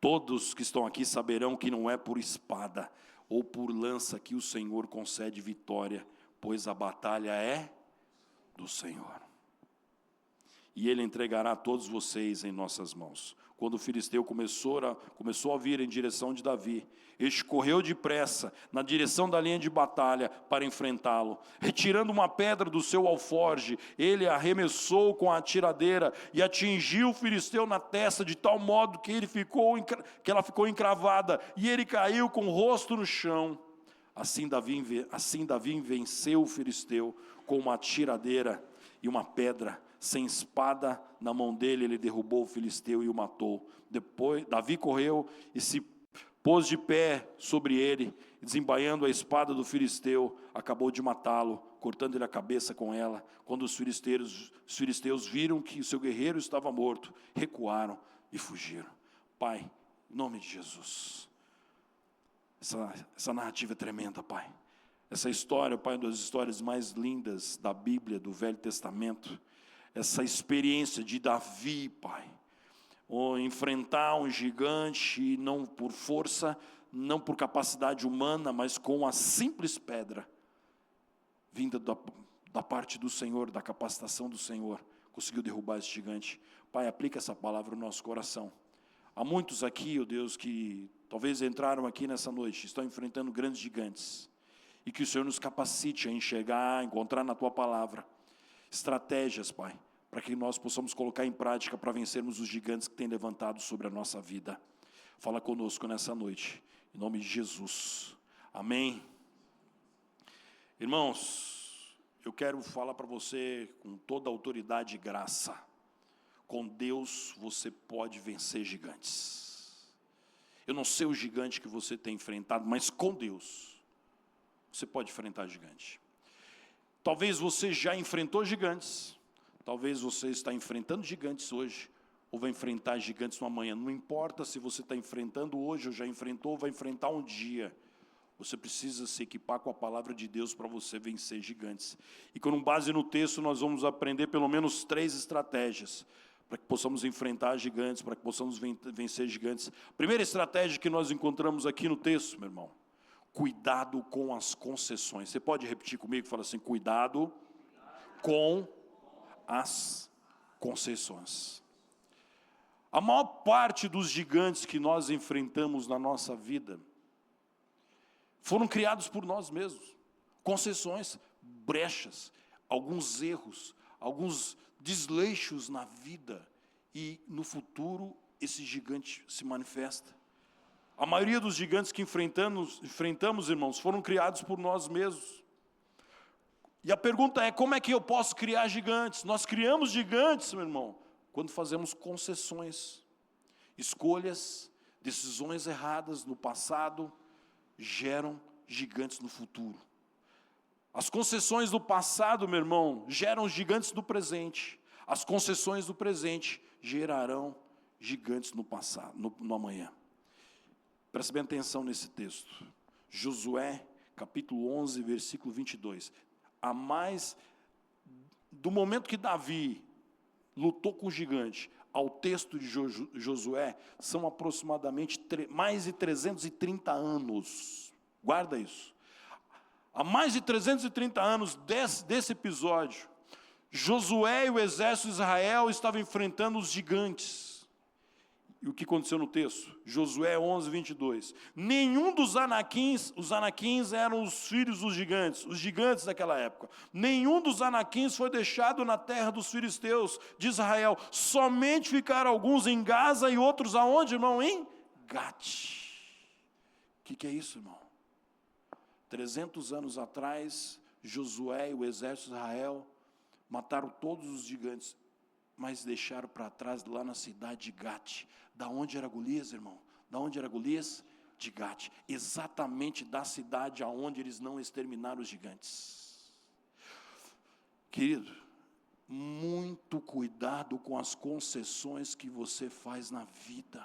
Todos que estão aqui saberão que não é por espada ou por lança que o Senhor concede vitória, pois a batalha é do Senhor. E Ele entregará todos vocês em nossas mãos. Quando o filisteu começou a vir em direção de Davi, este correu depressa na direção da linha de batalha para enfrentá-lo. Retirando uma pedra do seu alforje, ele arremessou com a tiradeira e atingiu o filisteu na testa, de tal modo que ela ficou encravada, e ele caiu com o rosto no chão. Assim Davi venceu o filisteu com uma tiradeira e uma pedra. Sem espada na mão dele, ele derrubou o filisteu e o matou. Depois Davi correu e se pôs de pé sobre ele, desembainhando a espada do filisteu, acabou de matá-lo, cortando-lhe a cabeça com ela. Quando os filisteus viram que o seu guerreiro estava morto, recuaram e fugiram. Pai, em nome de Jesus, essa narrativa é tremenda, Pai. Essa história, Pai, é uma das histórias mais lindas da Bíblia, do Velho Testamento. Essa experiência de Davi, Pai, enfrentar um gigante, não por força, não por capacidade humana, mas com uma simples pedra. vinda da parte do Senhor, da capacitação do Senhor, conseguiu derrubar esse gigante. Pai, aplica essa palavra no nosso coração. Há muitos aqui, ó Deus, que talvez entraram aqui nessa noite, estão enfrentando grandes gigantes, e que o Senhor nos capacite a enxergar, a encontrar na Tua palavra estratégias, Pai, para que nós possamos colocar em prática para vencermos os gigantes que têm levantado sobre a nossa vida. Fala conosco nessa noite, em nome de Jesus. Amém. Irmãos, eu quero falar para você com toda a autoridade e graça. Com Deus você pode vencer gigantes. Eu não sei o gigante que você tem enfrentado, mas com Deus você pode enfrentar gigante. Talvez você já enfrentou gigantes, talvez você está enfrentando gigantes hoje, ou vai enfrentar gigantes no amanhã. Não importa se você está enfrentando hoje, ou já enfrentou, ou vai enfrentar um dia. Você precisa se equipar com a palavra de Deus para você vencer gigantes. E com base no texto, nós vamos aprender pelo menos 3 estratégias para que possamos enfrentar gigantes, para que possamos vencer gigantes. Primeira estratégia que nós encontramos aqui no texto, meu irmão: cuidado com as concessões. Você pode repetir comigo? Fala assim: cuidado com as concessões. A maior parte dos gigantes que nós enfrentamos na nossa vida foram criados por nós mesmos. Concessões, brechas, alguns erros, alguns desleixos na vida, e no futuro esse gigante se manifesta. A maioria dos gigantes que enfrentamos, irmãos, foram criados por nós mesmos. E a pergunta é: como é que eu posso criar gigantes? Nós criamos gigantes, meu irmão, quando fazemos concessões, escolhas, decisões erradas no passado, geram gigantes no futuro. As concessões do passado, meu irmão, geram gigantes do presente. As concessões do presente gerarão gigantes no passado, no amanhã. Preste bem atenção nesse texto. Josué, capítulo 11, versículo 22. Do momento que Davi lutou com o gigante ao texto de Josué, são aproximadamente mais de 330 anos. Guarda isso. Há mais de 330 anos desse episódio, Josué e o exército de Israel estavam enfrentando os gigantes. E o que aconteceu no texto? Josué 11, 22. Nenhum dos anaquins, os anaquins eram os filhos dos gigantes, os gigantes daquela época. Nenhum dos anaquins foi deixado na terra dos filisteus de Israel. Somente ficaram alguns em Gaza e outros aonde, irmão? Em Gate. O que é isso, irmão? 300 anos atrás, Josué e o exército de Israel mataram todos os gigantes, mas deixaram para trás lá na cidade de Gate. Da onde era Golias, irmão? Da onde era Golias? De Gate. Exatamente da cidade aonde eles não exterminaram os gigantes. Querido, muito cuidado com as concessões que você faz na vida.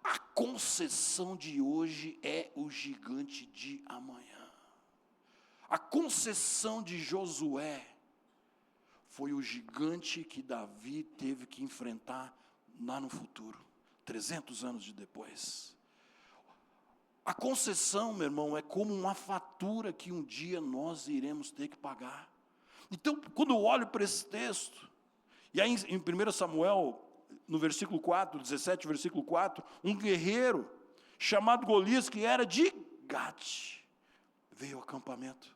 A concessão de hoje é o gigante de amanhã. A concessão de Josué foi o gigante que Davi teve que enfrentar lá no futuro, 300 anos depois. A concessão, meu irmão, é como uma fatura que um dia nós iremos ter que pagar. Então, quando eu olho para esse texto, e aí em 1 Samuel, no versículo 4, 17, versículo 4, um guerreiro chamado Golias, que era de Gate, veio ao acampamento,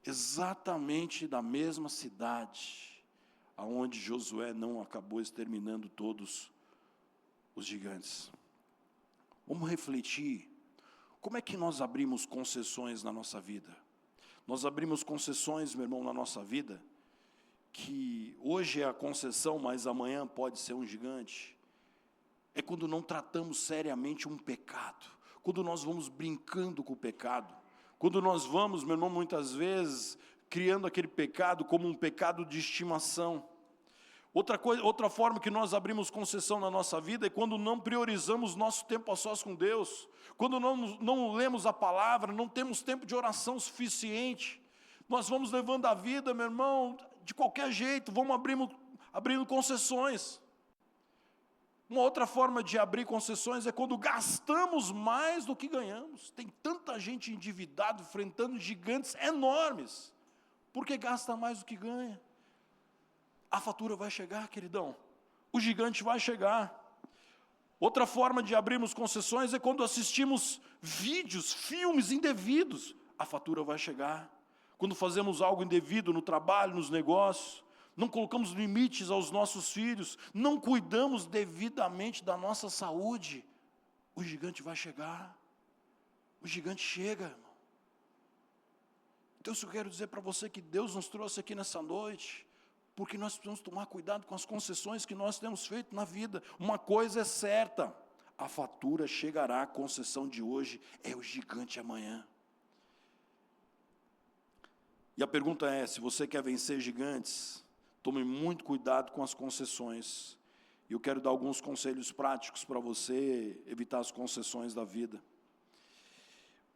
exatamente da mesma cidade, aonde Josué não acabou exterminando todos os gigantes. Vamos refletir, como é que nós abrimos concessões na nossa vida? Nós abrimos concessões, meu irmão, na nossa vida, que hoje é a concessão, mas amanhã pode ser um gigante. É quando não tratamos seriamente um pecado, quando nós vamos brincando com o pecado, quando nós vamos, meu irmão, muitas vezes, criando aquele pecado como um pecado de estimação. Outra forma que nós abrimos concessão na nossa vida é quando não priorizamos nosso tempo a sós com Deus, quando não lemos a palavra, não temos tempo de oração suficiente. Nós vamos levando a vida, meu irmão, de qualquer jeito, vamos abrindo concessões. Uma outra forma de abrir concessões é quando gastamos mais do que ganhamos. Tem tanta gente endividada, enfrentando gigantes enormes, porque gasta mais do que ganha. A fatura vai chegar, queridão. O gigante vai chegar. Outra forma de abrirmos concessões é quando assistimos vídeos, filmes indevidos. A fatura vai chegar. Quando fazemos algo indevido no trabalho, nos negócios, não colocamos limites aos nossos filhos, não cuidamos devidamente da nossa saúde, o gigante vai chegar. O gigante chega, irmão. Então eu quero dizer para você que Deus nos trouxe aqui nessa noite, porque nós precisamos tomar cuidado com as concessões que nós temos feito na vida. Uma coisa é certa, a fatura chegará, a concessão de hoje é o gigante amanhã. E a pergunta é, se você quer vencer gigantes, tome muito cuidado com as concessões. E eu quero dar alguns conselhos práticos para você evitar as concessões da vida.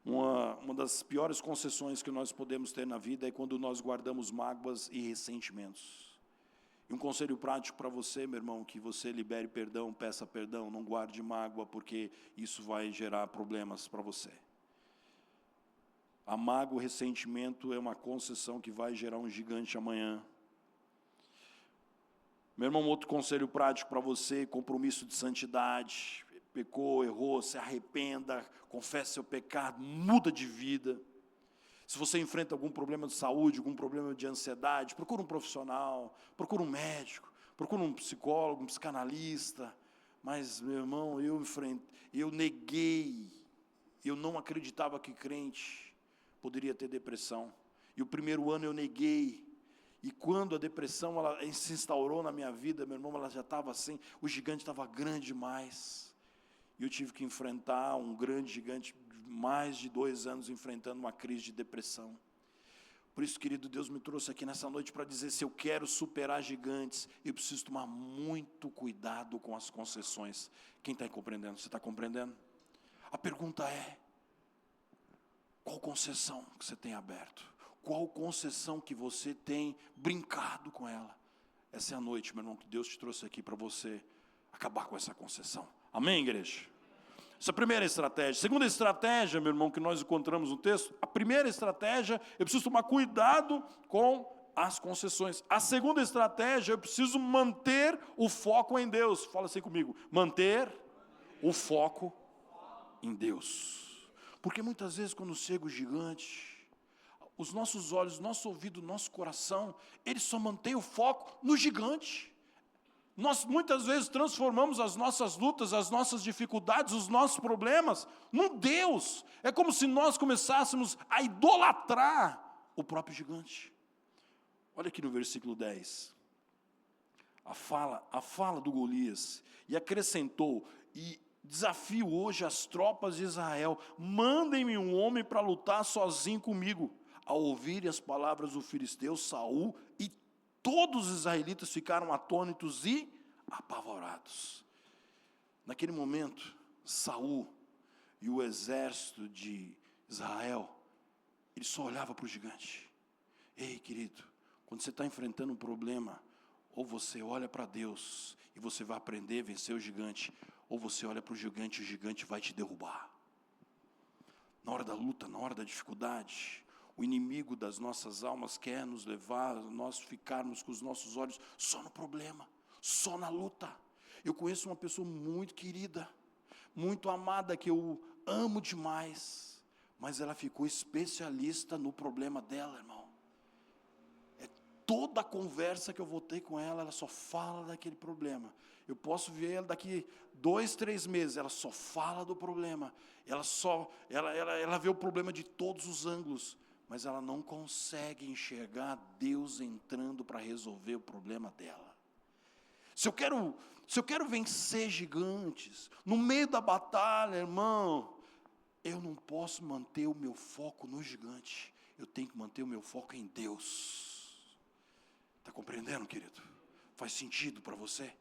Uma das piores concessões que nós podemos ter na vida é quando nós guardamos mágoas e ressentimentos. E um conselho prático para você, meu irmão, que você libere perdão, peça perdão, não guarde mágoa, porque isso vai gerar problemas para você. A mágoa, o ressentimento é uma concessão que vai gerar um gigante amanhã. Meu irmão, outro conselho prático para você, compromisso de santidade. Pecou, errou, se arrependa, confesse seu pecado, muda de vida. Se você enfrenta algum problema de saúde, algum problema de ansiedade, procura um profissional, procura um médico, procura um psicólogo, um psicanalista. Mas, meu irmão, eu neguei, eu não acreditava que crente poderia ter depressão. E o primeiro ano eu neguei. E quando a depressão ela se instaurou na minha vida, meu irmão, ela já estava assim, o gigante estava grande demais. E eu tive que enfrentar um grande gigante, mais de 2 anos enfrentando uma crise de depressão. Por isso, querido, Deus me trouxe aqui nessa noite para dizer, se eu quero superar gigantes, eu preciso tomar muito cuidado com as concessões. Quem está compreendendo? Você está compreendendo? A pergunta é, qual concessão que você tem aberto? Qual concessão que você tem brincado com ela? Essa é a noite, meu irmão, que Deus te trouxe aqui para você acabar com essa concessão. Amém, igreja? Essa é a primeira estratégia. Segunda estratégia, meu irmão, que nós encontramos no texto, a primeira estratégia, eu preciso tomar cuidado com as concessões. A segunda estratégia, eu preciso manter o foco em Deus. Fala assim comigo, manter o foco em Deus. Porque muitas vezes quando chega o gigante, os nossos olhos, nosso ouvido, nosso coração, eles só mantêm o foco no gigante. Nós muitas vezes transformamos as nossas lutas, as nossas dificuldades, os nossos problemas num Deus. É como se nós começássemos a idolatrar o próprio gigante. Olha aqui no versículo 10. A fala do Golias. E acrescentou, e desafio hoje as tropas de Israel, mandem-me um homem para lutar sozinho comigo. Ao ouvirem as palavras do filisteu, Saul e todos os israelitas ficaram atônitos e apavorados. Naquele momento, Saul e o exército de Israel, ele só olhava para o gigante. Ei, querido, quando você está enfrentando um problema, ou você olha para Deus e você vai aprender a vencer o gigante, ou você olha para o gigante vai te derrubar. Na hora da luta, na hora da dificuldade, o inimigo das nossas almas quer nos levar a nós ficarmos com os nossos olhos só no problema, só na luta. Eu conheço uma pessoa muito querida, muito amada, que eu amo demais, mas ela ficou especialista no problema dela, irmão. Toda a conversa que eu vou ter com ela, ela só fala daquele problema. Eu posso ver ela daqui 2, 3 meses, ela só fala do problema. Ela vê o problema de todos os ângulos, mas ela não consegue enxergar Deus entrando para resolver o problema dela. Se eu quero vencer gigantes, no meio da batalha, irmão, eu não posso manter o meu foco no gigante. Eu tenho que manter o meu foco em Deus. Está compreendendo, querido? Faz sentido para você?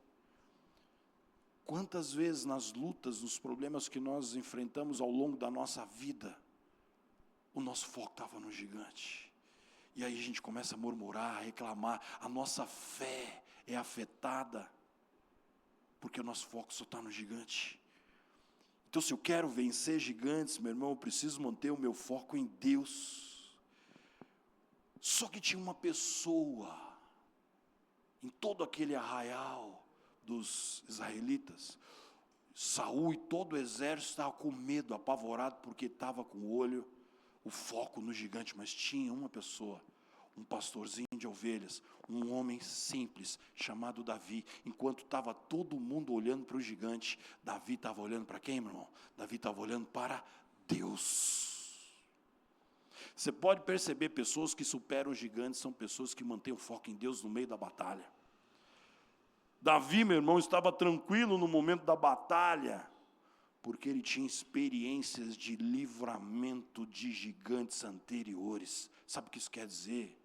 Quantas vezes nas lutas, nos problemas que nós enfrentamos ao longo da nossa vida, o nosso foco estava no gigante. E aí a gente começa a murmurar, a reclamar, a nossa fé é afetada, porque o nosso foco só está no gigante. Então, se eu quero vencer gigantes, meu irmão, eu preciso manter o meu foco em Deus. Só que tinha uma pessoa em todo aquele arraial dos israelitas. Saul e todo o exército estava com medo, apavorado, porque estava com o foco no gigante, mas tinha uma pessoa, um pastorzinho de ovelhas, um homem simples, chamado Davi. Enquanto estava todo mundo olhando para o gigante, Davi estava olhando para quem, meu irmão? Davi estava olhando para Deus. Você pode perceber, pessoas que superam os gigantes são pessoas que mantêm o foco em Deus no meio da batalha. Davi, meu irmão, estava tranquilo no momento da batalha, porque ele tinha experiências de livramento de gigantes anteriores. Sabe o que isso quer dizer?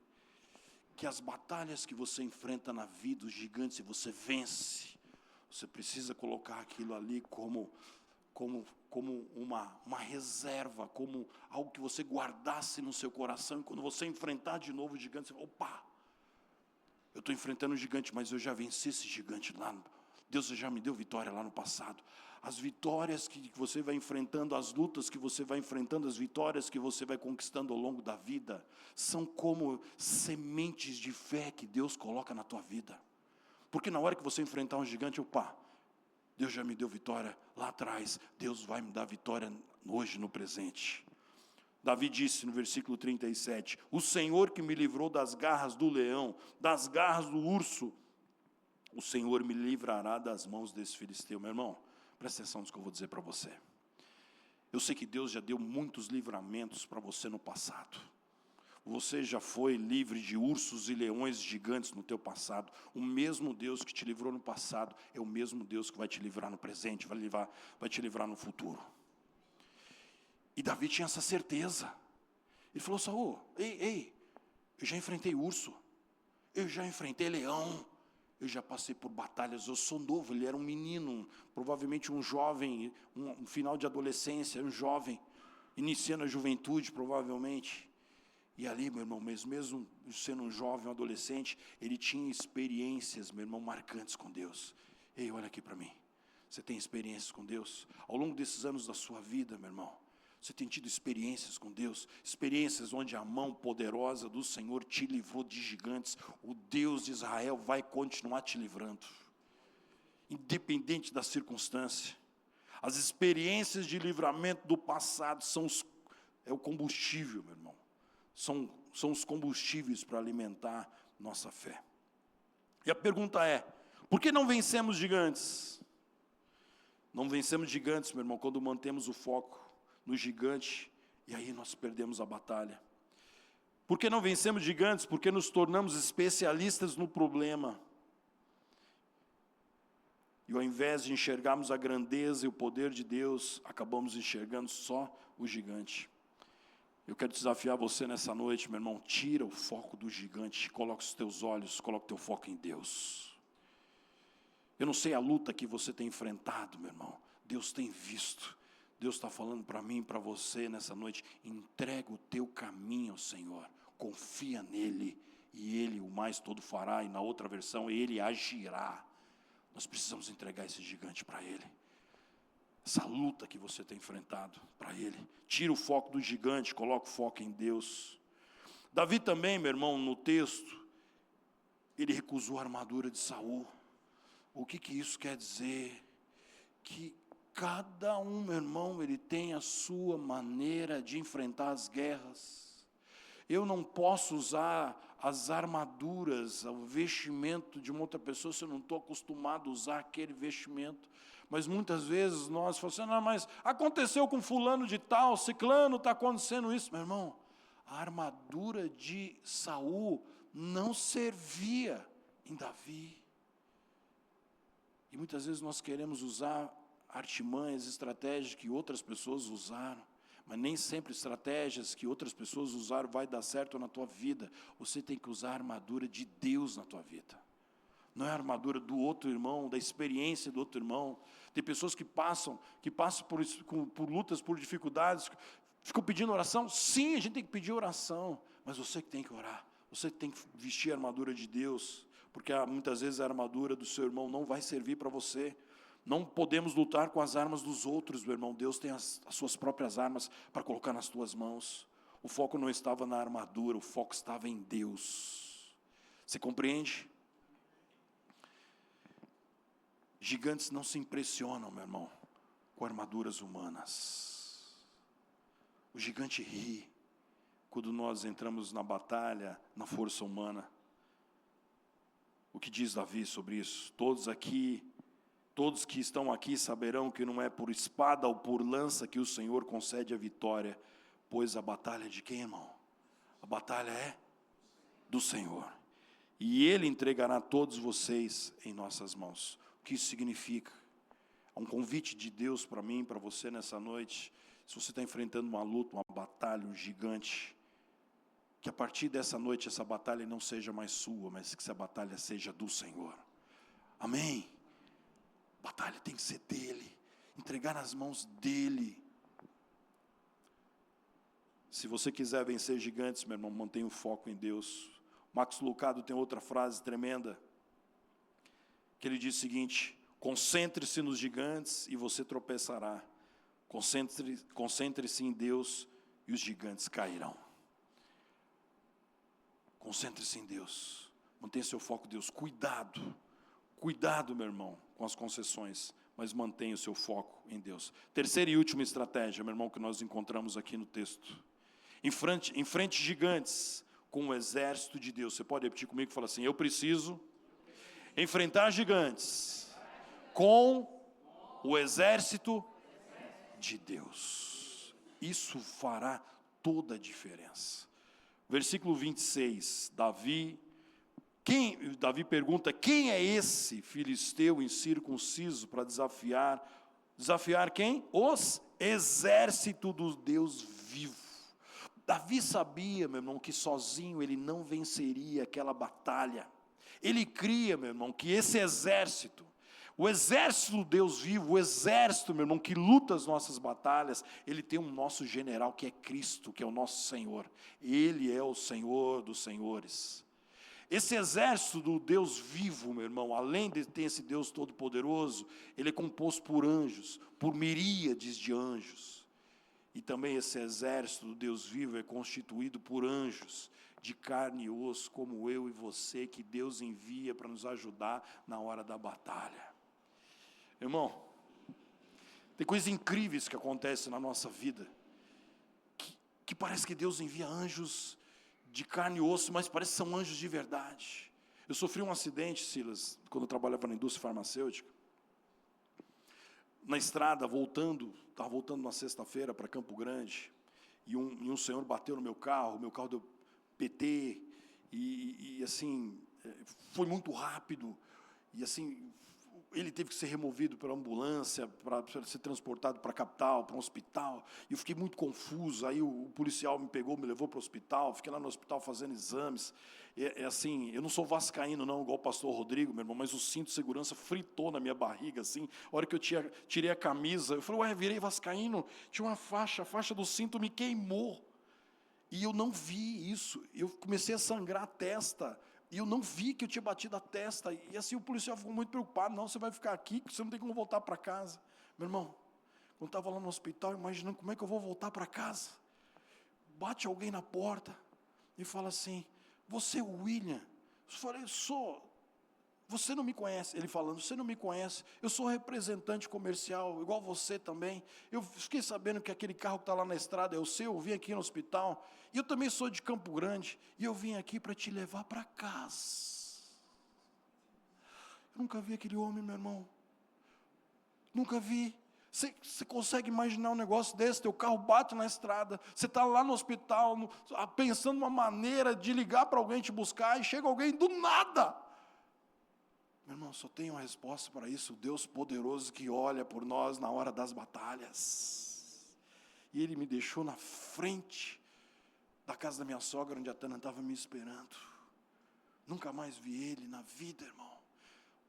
Que as batalhas que você enfrenta na vida, os gigantes, e você vence, você precisa colocar aquilo ali como uma reserva, como algo que você guardasse no seu coração, e quando você enfrentar de novo o gigante, você fala, opa, eu estou enfrentando um gigante, mas eu já venci esse gigante lá, Deus já me deu vitória lá no passado. As vitórias que você vai enfrentando, as lutas que você vai enfrentando, as vitórias que você vai conquistando ao longo da vida, são como sementes de fé que Deus coloca na tua vida. Porque na hora que você enfrentar um gigante, opa, Deus já me deu vitória lá atrás, Deus vai me dar vitória hoje no presente. Davi disse no versículo 37, o Senhor que me livrou das garras do leão, das garras do urso, o Senhor me livrará das mãos desse filisteu. Meu irmão, presta atenção no que eu vou dizer para você. Eu sei que Deus já deu muitos livramentos para você no passado. Você já foi livre de ursos e leões gigantes no teu passado. O mesmo Deus que te livrou no passado é o mesmo Deus que vai te livrar no presente, vai te livrar no futuro. E Davi tinha essa certeza. Ele falou, Saul, ei, eu já enfrentei urso, eu já enfrentei leão, eu já passei por batalhas, eu sou novo. Ele era um menino, provavelmente um jovem, um final de adolescência, um jovem, iniciando a juventude provavelmente. E ali, meu irmão, mesmo sendo um jovem, um adolescente, ele tinha experiências, meu irmão, marcantes com Deus. Ei, olha aqui para mim, você tem experiências com Deus? Ao longo desses anos da sua vida, meu irmão, você tem tido experiências com Deus, experiências onde a mão poderosa do Senhor te livrou de gigantes. O Deus de Israel vai continuar te livrando, independente da circunstância. As experiências de livramento do passado é o combustível, meu irmão, são os combustíveis para alimentar nossa fé. E a pergunta é, por que não vencemos gigantes? Não vencemos gigantes, meu irmão, quando mantemos o foco no gigante, e aí nós perdemos a batalha. Por que não vencemos gigantes? Porque nos tornamos especialistas no problema. E ao invés de enxergarmos a grandeza e o poder de Deus, acabamos enxergando só o gigante. Eu quero desafiar você nessa noite, meu irmão, tira o foco do gigante, coloca os teus olhos, coloca o teu foco em Deus. Eu não sei a luta que você tem enfrentado, meu irmão, Deus tem visto. Deus está falando para mim, para você nessa noite, entrega o teu caminho ao Senhor, confia nele, e Ele o mais todo fará, e na outra versão, Ele agirá. Nós precisamos entregar esse gigante para Ele, essa luta que você tem enfrentado para Ele. Tira o foco do gigante, coloca o foco em Deus. Davi também, meu irmão, no texto, ele recusou a armadura de Saul. O que isso quer dizer? Que cada um, meu irmão, ele tem a sua maneira de enfrentar as guerras. Eu não posso usar as armaduras, o vestimento de uma outra pessoa se eu não estou acostumado a usar aquele vestimento. Mas muitas vezes nós falamos assim, não, mas aconteceu com fulano de tal, ciclano, está acontecendo isso. Meu irmão, a armadura de Saul não servia em Davi. E muitas vezes nós queremos usar artimanhas, estratégias que outras pessoas usaram, mas nem sempre estratégias que outras pessoas usaram vai dar certo na tua vida. Você tem que usar a armadura de Deus na tua vida, não é a armadura do outro irmão, da experiência do outro irmão. Tem pessoas que passam por lutas, por dificuldades, ficam pedindo oração. Sim, a gente tem que pedir oração, mas você que tem que orar, você que tem que vestir a armadura de Deus, porque muitas vezes a armadura do seu irmão não vai servir para você. Não podemos lutar com as armas dos outros, meu irmão. Deus tem as suas próprias armas para colocar nas tuas mãos. O foco não estava na armadura, o foco estava em Deus. Você compreende? Gigantes não se impressionam, meu irmão, com armaduras humanas. O gigante ri quando nós entramos na batalha, na força humana. O que diz Davi sobre isso? Todos que estão aqui saberão que não é por espada ou por lança que o Senhor concede a vitória, pois a batalha é de quem, irmão? A batalha é do Senhor. E Ele entregará todos vocês em nossas mãos. O que isso significa? É um convite de Deus para mim, para você nessa noite. Se você está enfrentando uma luta, uma batalha, um gigante, que a partir dessa noite essa batalha não seja mais sua, mas que essa batalha seja do Senhor. Amém? A batalha tem que ser dEle, entregar nas mãos dEle. Se você quiser vencer gigantes, meu irmão, mantenha o foco em Deus. Max Lucado tem outra frase tremenda, que ele diz o seguinte: concentre-se nos gigantes e você tropeçará. Concentre-se em Deus e os gigantes cairão. Concentre-se em Deus. Mantenha seu foco em Deus. Cuidado, meu irmão, com as concessões, mas mantenha o seu foco em Deus. Terceira e última estratégia, meu irmão, que nós encontramos aqui no texto. Enfrente gigantes com o exército de Deus. Você pode repetir comigo e falar assim: eu preciso enfrentar gigantes com o exército de Deus. Isso fará toda a diferença. Versículo 26, Davi pergunta: quem é esse filisteu incircunciso para desafiar quem? Os exércitos do Deus vivo. Davi sabia, meu irmão, que sozinho ele não venceria aquela batalha. Ele cria, meu irmão, que esse exército, o exército do Deus vivo, o exército, meu irmão, que luta as nossas batalhas, ele tem um nosso general que é Cristo, que é o nosso Senhor. Ele é o Senhor dos senhores. Esse exército do Deus vivo, meu irmão, além de ter esse Deus todo-poderoso, ele é composto por anjos, por miríades de anjos. E também esse exército do Deus vivo é constituído por anjos de carne e osso, como eu e você, que Deus envia para nos ajudar na hora da batalha. Irmão, tem coisas incríveis que acontecem na nossa vida, que parece que Deus envia anjos de carne e osso, mas parece que são anjos de verdade. Eu sofri um acidente, Silas, quando eu trabalhava na indústria farmacêutica. Na estrada, estava voltando na sexta-feira para Campo Grande, e um senhor bateu no meu carro deu PT, e assim, foi muito rápido, e assim, ele teve que ser removido pela ambulância, para ser transportado para a capital, para um hospital, e eu fiquei muito confuso. Aí o policial me pegou, me levou para o hospital, fiquei lá no hospital fazendo exames. Assim, eu não sou vascaíno não, igual o pastor Rodrigo, meu irmão, mas o cinto de segurança fritou na minha barriga, assim. A hora que eu tirei a camisa, eu falei: virei vascaíno, tinha uma faixa, a faixa do cinto me queimou. E eu não vi isso, eu comecei a sangrar a testa, e eu não vi que eu tinha batido a testa. E assim o policial ficou muito preocupado: não, você vai ficar aqui, você não tem como voltar para casa. Meu irmão, quando estava lá no hospital, imaginando como é que eu vou voltar para casa, bate alguém na porta e fala assim: você é o William? Eu falei: sou. Você não me conhece? Ele falando: você não me conhece, eu sou representante comercial, igual você também. Eu fiquei sabendo que aquele carro que está lá na estrada é o seu, eu vim aqui no hospital, e eu também sou de Campo Grande, e eu vim aqui para te levar para casa. Eu nunca vi aquele homem, meu irmão, nunca vi. Você consegue imaginar um negócio desse? Teu carro bate na estrada, você está lá no hospital, pensando uma maneira de ligar para alguém te buscar, e chega alguém do nada. Meu irmão, só tem uma resposta para isso: o Deus poderoso que olha por nós na hora das batalhas. E Ele me deixou na frente da casa da minha sogra, onde a Tana estava me esperando. Nunca mais vi Ele na vida, irmão.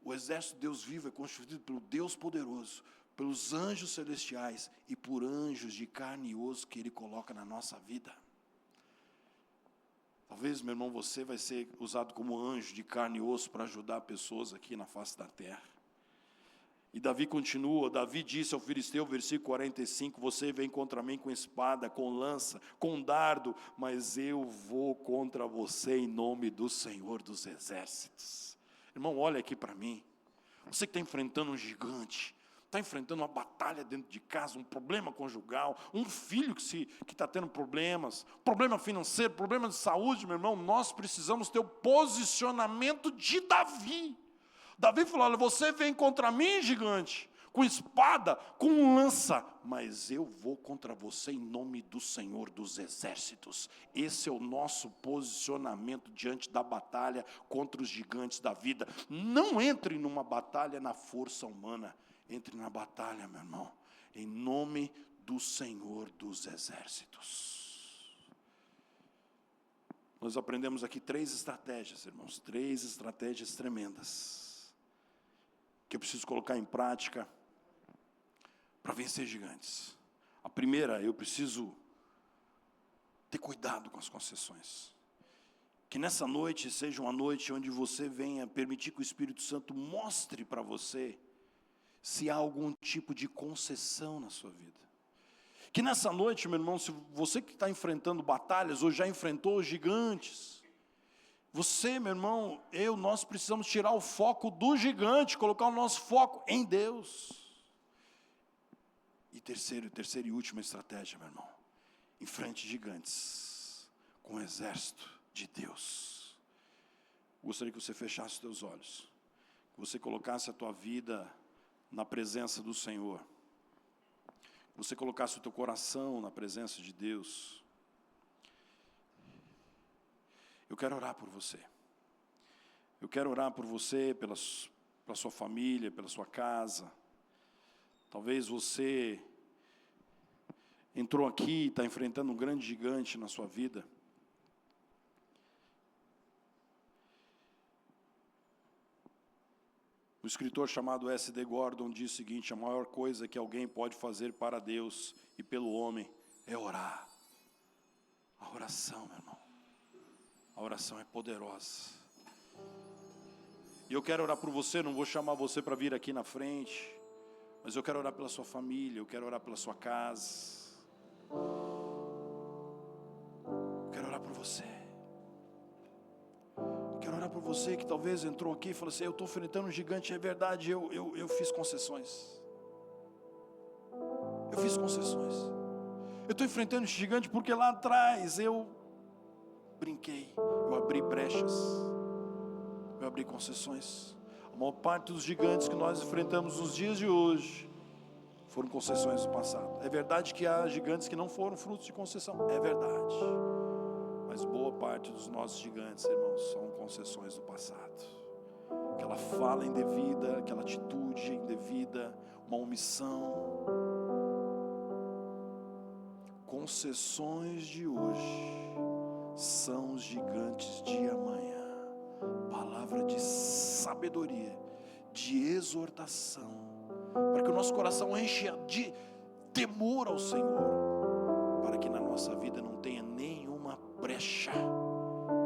O exército de Deus vivo é constituído pelo Deus poderoso, pelos anjos celestiais e por anjos de carne e osso que Ele coloca na nossa vida. Talvez, meu irmão, você vai ser usado como anjo de carne e osso para ajudar pessoas aqui na face da terra. E Davi continua, Davi disse ao filisteu, versículo 45, você vem contra mim com espada, com lança, com dardo, mas eu vou contra você em nome do Senhor dos Exércitos. Irmão, olha aqui para mim, você que está enfrentando um gigante, está enfrentando uma batalha dentro de casa, um problema conjugal, um filho que está tendo problemas, problema financeiro, problema de saúde, meu irmão, nós precisamos ter o posicionamento de Davi. Davi falou, olha, você vem contra mim, gigante, com espada, com lança, mas eu vou contra você em nome do Senhor dos Exércitos. Esse é o nosso posicionamento diante da batalha contra os gigantes da vida. Não entre numa batalha na força humana, entre na batalha, meu irmão, em nome do Senhor dos Exércitos. Nós aprendemos aqui 3 estratégias, irmãos, 3 estratégias tremendas, que eu preciso colocar em prática para vencer gigantes. A primeira, eu preciso ter cuidado com as concessões. Que nessa noite seja uma noite onde você venha permitir que o Espírito Santo mostre para você se há algum tipo de concessão na sua vida. Que nessa noite, meu irmão, se você que está enfrentando batalhas ou já enfrentou gigantes, você, meu irmão, nós precisamos tirar o foco do gigante, colocar o nosso foco em Deus. E terceira e última estratégia, meu irmão, enfrente gigantes com o exército de Deus. Gostaria que você fechasse os teus olhos, que você colocasse a tua vida na presença do Senhor, que você colocasse o teu coração na presença de Deus. Eu quero orar por você. Eu quero orar por você, pela sua família, pela sua casa. Talvez você entrou aqui e está enfrentando um grande gigante na sua vida. O escritor chamado S.D. Gordon diz o seguinte: a maior coisa que alguém pode fazer para Deus e pelo homem é orar. A oração, meu irmão. A oração é poderosa. E eu quero orar por você, não vou chamar você para vir aqui na frente, mas eu quero orar pela sua família, eu quero orar pela sua casa. Eu quero orar por você. Eu quero orar por você que talvez entrou aqui e falou assim: eu estou enfrentando um gigante, é verdade, eu fiz concessões. Eu fiz concessões. Eu estou enfrentando esse gigante porque lá atrás eu brinquei, eu abri brechas, eu abri concessões. A maior parte dos gigantes que nós enfrentamos nos dias de hoje foram concessões do passado. É verdade que há gigantes que não foram frutos de concessão, é verdade, mas boa parte dos nossos gigantes, irmãos, são concessões do passado. Aquela fala indevida, aquela atitude indevida, uma omissão. Concessões de hoje são os gigantes de amanhã. Palavra de sabedoria, de exortação, para que o nosso coração encha de temor ao Senhor, para que na nossa vida não tenha nenhuma brecha,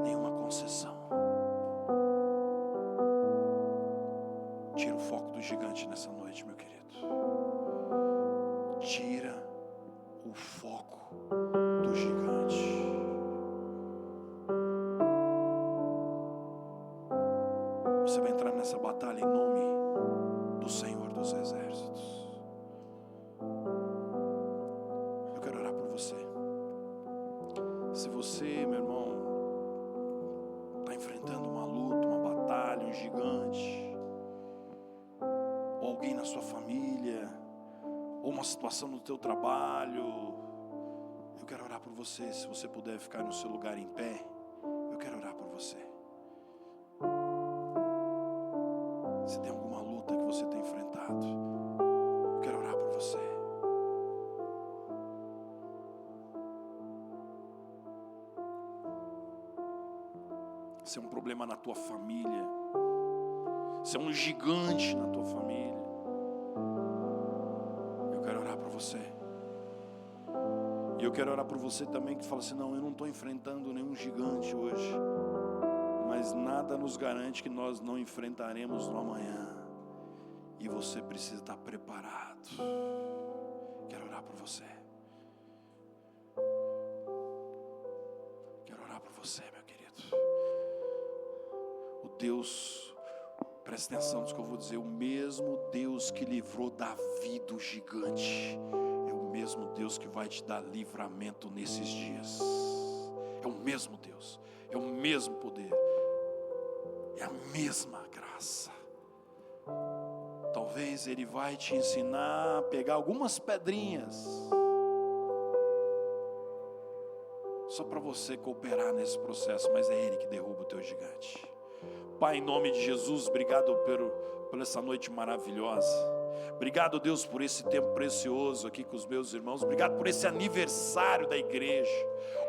nenhuma concessão. Tira o foco do gigante nessa noite, meu querido. Tira o foco do gigante. Você vai entrar nessa batalha em nome do Senhor dos Exércitos. Eu quero orar por você. Se você, meu irmão, está enfrentando uma luta, uma batalha, um gigante, ou alguém na sua família, ou uma situação no teu trabalho, eu quero orar por você. Se você puder ficar no seu lugar em pé, eu quero orar por você. Se tem alguma luta que você tem enfrentado, eu quero orar por você. Se é um problema na tua família, se é um gigante na tua família, eu quero orar por você. E eu quero orar por você também que fala assim: não, eu não estou enfrentando nenhum gigante hoje, mas nada nos garante que nós não enfrentaremos no amanhã. e você precisa estar preparado. Quero orar por você. Quero orar por você, meu querido. O Deus, presta atenção no que eu vou dizer, o mesmo Deus que livrou Davi do gigante, é o mesmo Deus que vai te dar livramento nesses dias. É o mesmo Deus, é o mesmo poder, é a mesma graça. Talvez Ele vai te ensinar a pegar algumas pedrinhas, só para você cooperar nesse processo, mas é Ele que derruba o teu gigante. Pai, em nome de Jesus, obrigado por essa noite maravilhosa. Obrigado, Deus, por esse tempo precioso aqui com os meus irmãos. Obrigado por esse aniversário da igreja.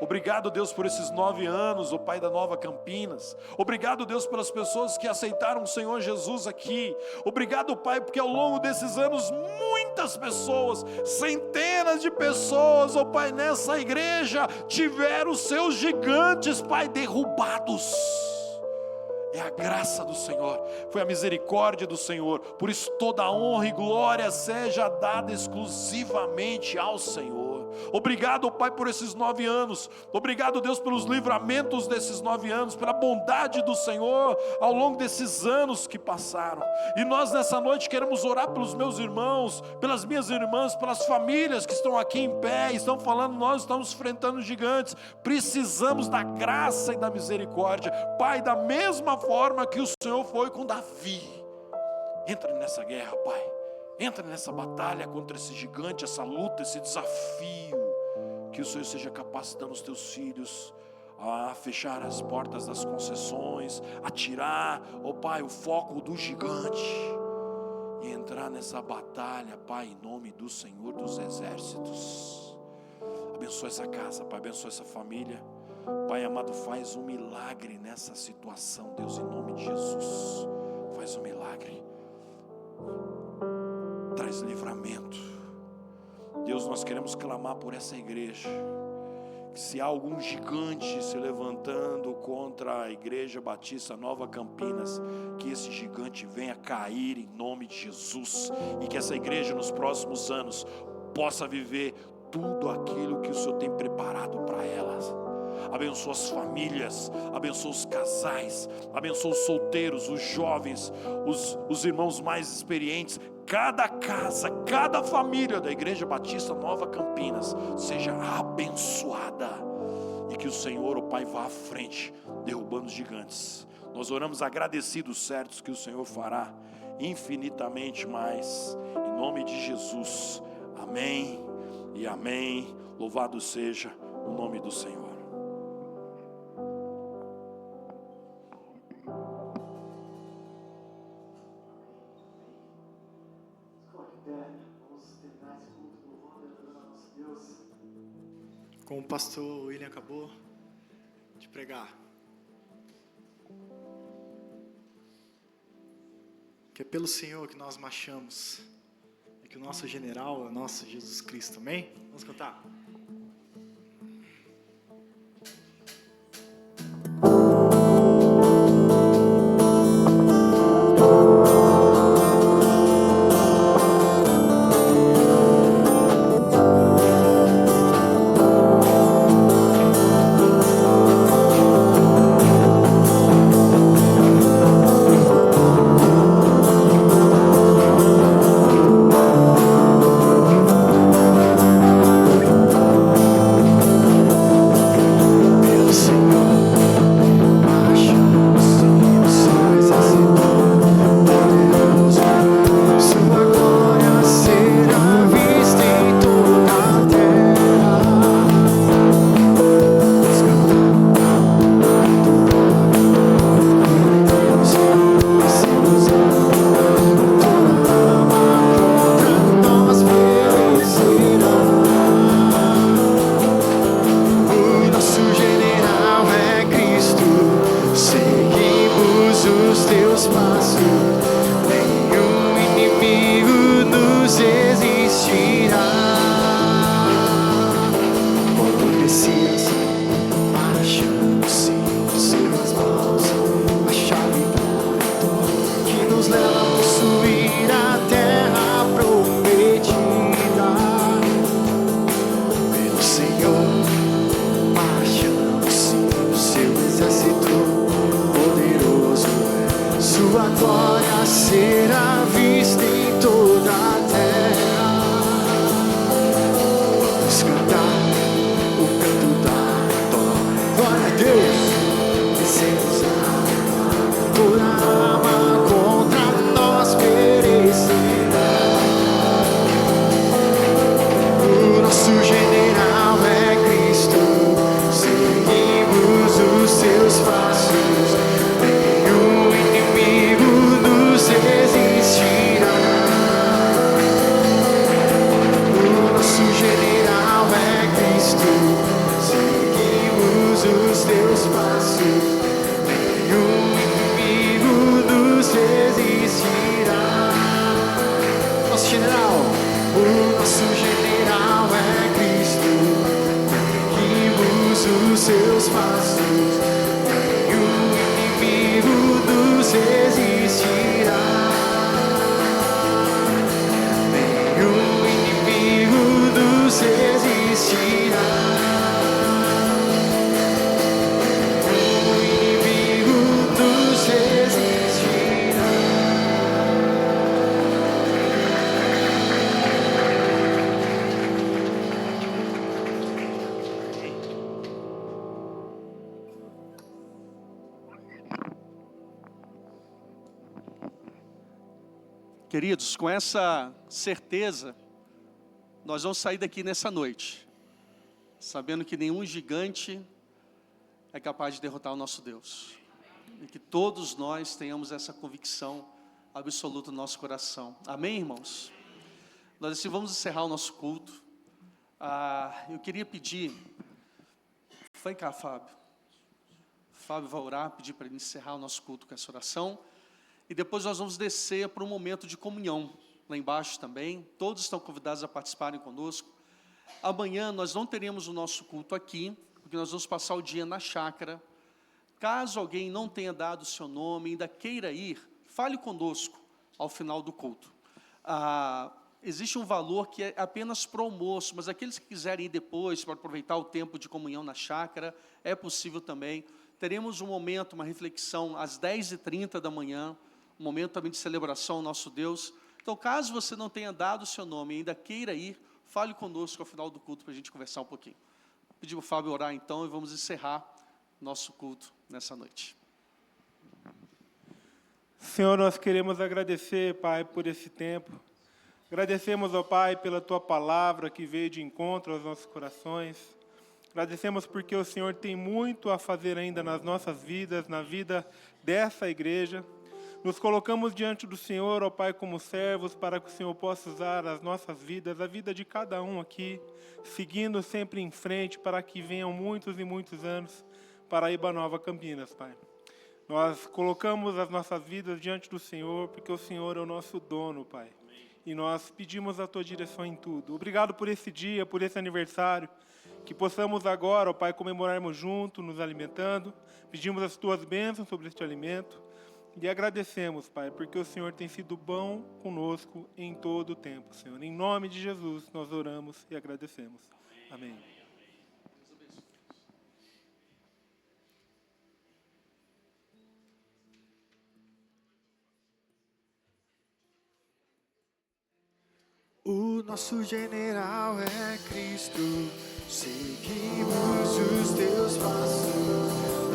Obrigado, Deus, por esses 9 anos, ó Pai da Nova Campinas. Obrigado, Deus, pelas pessoas que aceitaram o Senhor Jesus aqui. Obrigado, Pai, porque ao longo desses anos muitas pessoas, centenas de pessoas, ó Pai, nessa igreja tiveram os seus gigantes, Pai, derrubados. É a graça do Senhor, foi a misericórdia do Senhor. Por isso toda a honra e glória seja dada exclusivamente ao Senhor. Obrigado, Pai, por esses 9 anos. Obrigado, Deus, pelos livramentos desses 9 anos, pela bondade do Senhor ao longo desses anos que passaram. E nós nessa noite queremos orar pelos meus irmãos, pelas minhas irmãs, pelas famílias que estão aqui em pé, estão falando, nós estamos enfrentando gigantes. Precisamos da graça e da misericórdia, Pai, da mesma forma que o Senhor foi com Davi. Entra nessa guerra, Pai. Entra nessa batalha contra esse gigante, essa luta, esse desafio. Que o Senhor seja capacitando os teus filhos a fechar as portas das concessões, a tirar, ó Pai, o foco do gigante e entrar nessa batalha, Pai, em nome do Senhor dos Exércitos. Abençoa essa casa, Pai, abençoa essa família. Pai amado, faz um milagre nessa situação, Deus, em nome de Jesus. Faz um milagre. Traz livramento. Deus, nós queremos clamar por essa igreja. Que se há algum gigante se levantando contra a Igreja Batista Nova Campinas, que esse gigante venha cair em nome de Jesus. E que essa igreja nos próximos anos possa viver tudo aquilo que o Senhor tem preparado para elas. Abençoa as famílias, abençoa os casais, abençoa os solteiros, os jovens, os irmãos mais experientes. Cada casa, cada família da Igreja Batista Nova Campinas seja abençoada. E que o Senhor, o Pai, vá à frente, derrubando os gigantes. Nós oramos agradecidos, certos que o Senhor fará infinitamente mais. Em nome de Jesus. Amém e amém. Louvado seja o nome do Senhor. Como o pastor William acabou de pregar, que é pelo Senhor que nós marchamos, é que o nosso general é o nosso Jesus Cristo, amém? Vamos cantar. Nos leva a possuir a será vista em toda a terra. Vamos cantar o canto da vitória. Glória a Deus. Vencemos toda arma contra nós perecerá. O nosso general é Cristo. Seguimos os seus passos. Nenhum inimigo nos resistirá. O nosso general é Cristo. Seguimos os teus passos. Nenhum inimigo nos resistirá. Nosso general, o nosso general é Cristo. Seguimos os seus passos. Nenhum inimigo nos resistirá. Nenhum inimigo nos resistirá. Nenhum inimigo nos resistirá. Queridos, com essa certeza, nós vamos sair daqui nessa noite, sabendo que nenhum gigante é capaz de derrotar o nosso Deus. E que todos nós tenhamos essa convicção absoluta no nosso coração. Amém, irmãos? Nós assim vamos encerrar o nosso culto. Eu queria pedir, vem cá, Fábio. Fábio vai orar, pedir para ele encerrar o nosso culto com essa oração. E depois nós vamos descer para um momento de comunhão, lá embaixo também. Todos estão convidados a participarem conosco. Amanhã nós não teremos o nosso culto aqui, porque nós vamos passar o dia na chácara. Caso alguém não tenha dado o seu nome, ainda queira ir, fale conosco ao final do culto. Existe um valor que é apenas para o almoço, mas aqueles que quiserem ir depois, para aproveitar o tempo de comunhão na chácara, é possível também. Teremos um momento, uma reflexão, às 10h30 da manhã, um momento também de celebração ao nosso Deus. Então, caso você não tenha dado o seu nome e ainda queira ir, fale conosco ao final do culto para a gente conversar um pouquinho. Pedir para o Fábio orar então e vamos encerrar nosso culto nessa noite. Senhor, nós queremos agradecer, Pai, por esse tempo. Agradecemos, ó Pai, pela Tua palavra que veio de encontro aos nossos corações. Agradecemos porque o Senhor tem muito a fazer ainda nas nossas vidas, na vida dessa igreja. Nos colocamos diante do Senhor, ó Pai, como servos, para que o Senhor possa usar as nossas vidas, a vida de cada um aqui, seguindo sempre em frente, para que venham muitos e muitos anos para Iba Nova Campinas, Pai. Nós colocamos as nossas vidas diante do Senhor, porque o Senhor é o nosso dono, Pai. E nós pedimos a Tua direção em tudo. Obrigado por esse dia, por esse aniversário, que possamos agora, ó Pai, comemorarmos juntos, nos alimentando. Pedimos as Tuas bênçãos sobre este alimento. E agradecemos, Pai, porque o Senhor tem sido bom conosco em todo o tempo, Senhor. Em nome de Jesus, nós oramos e agradecemos. Amém. O nosso general é Cristo, seguimos os teus passos.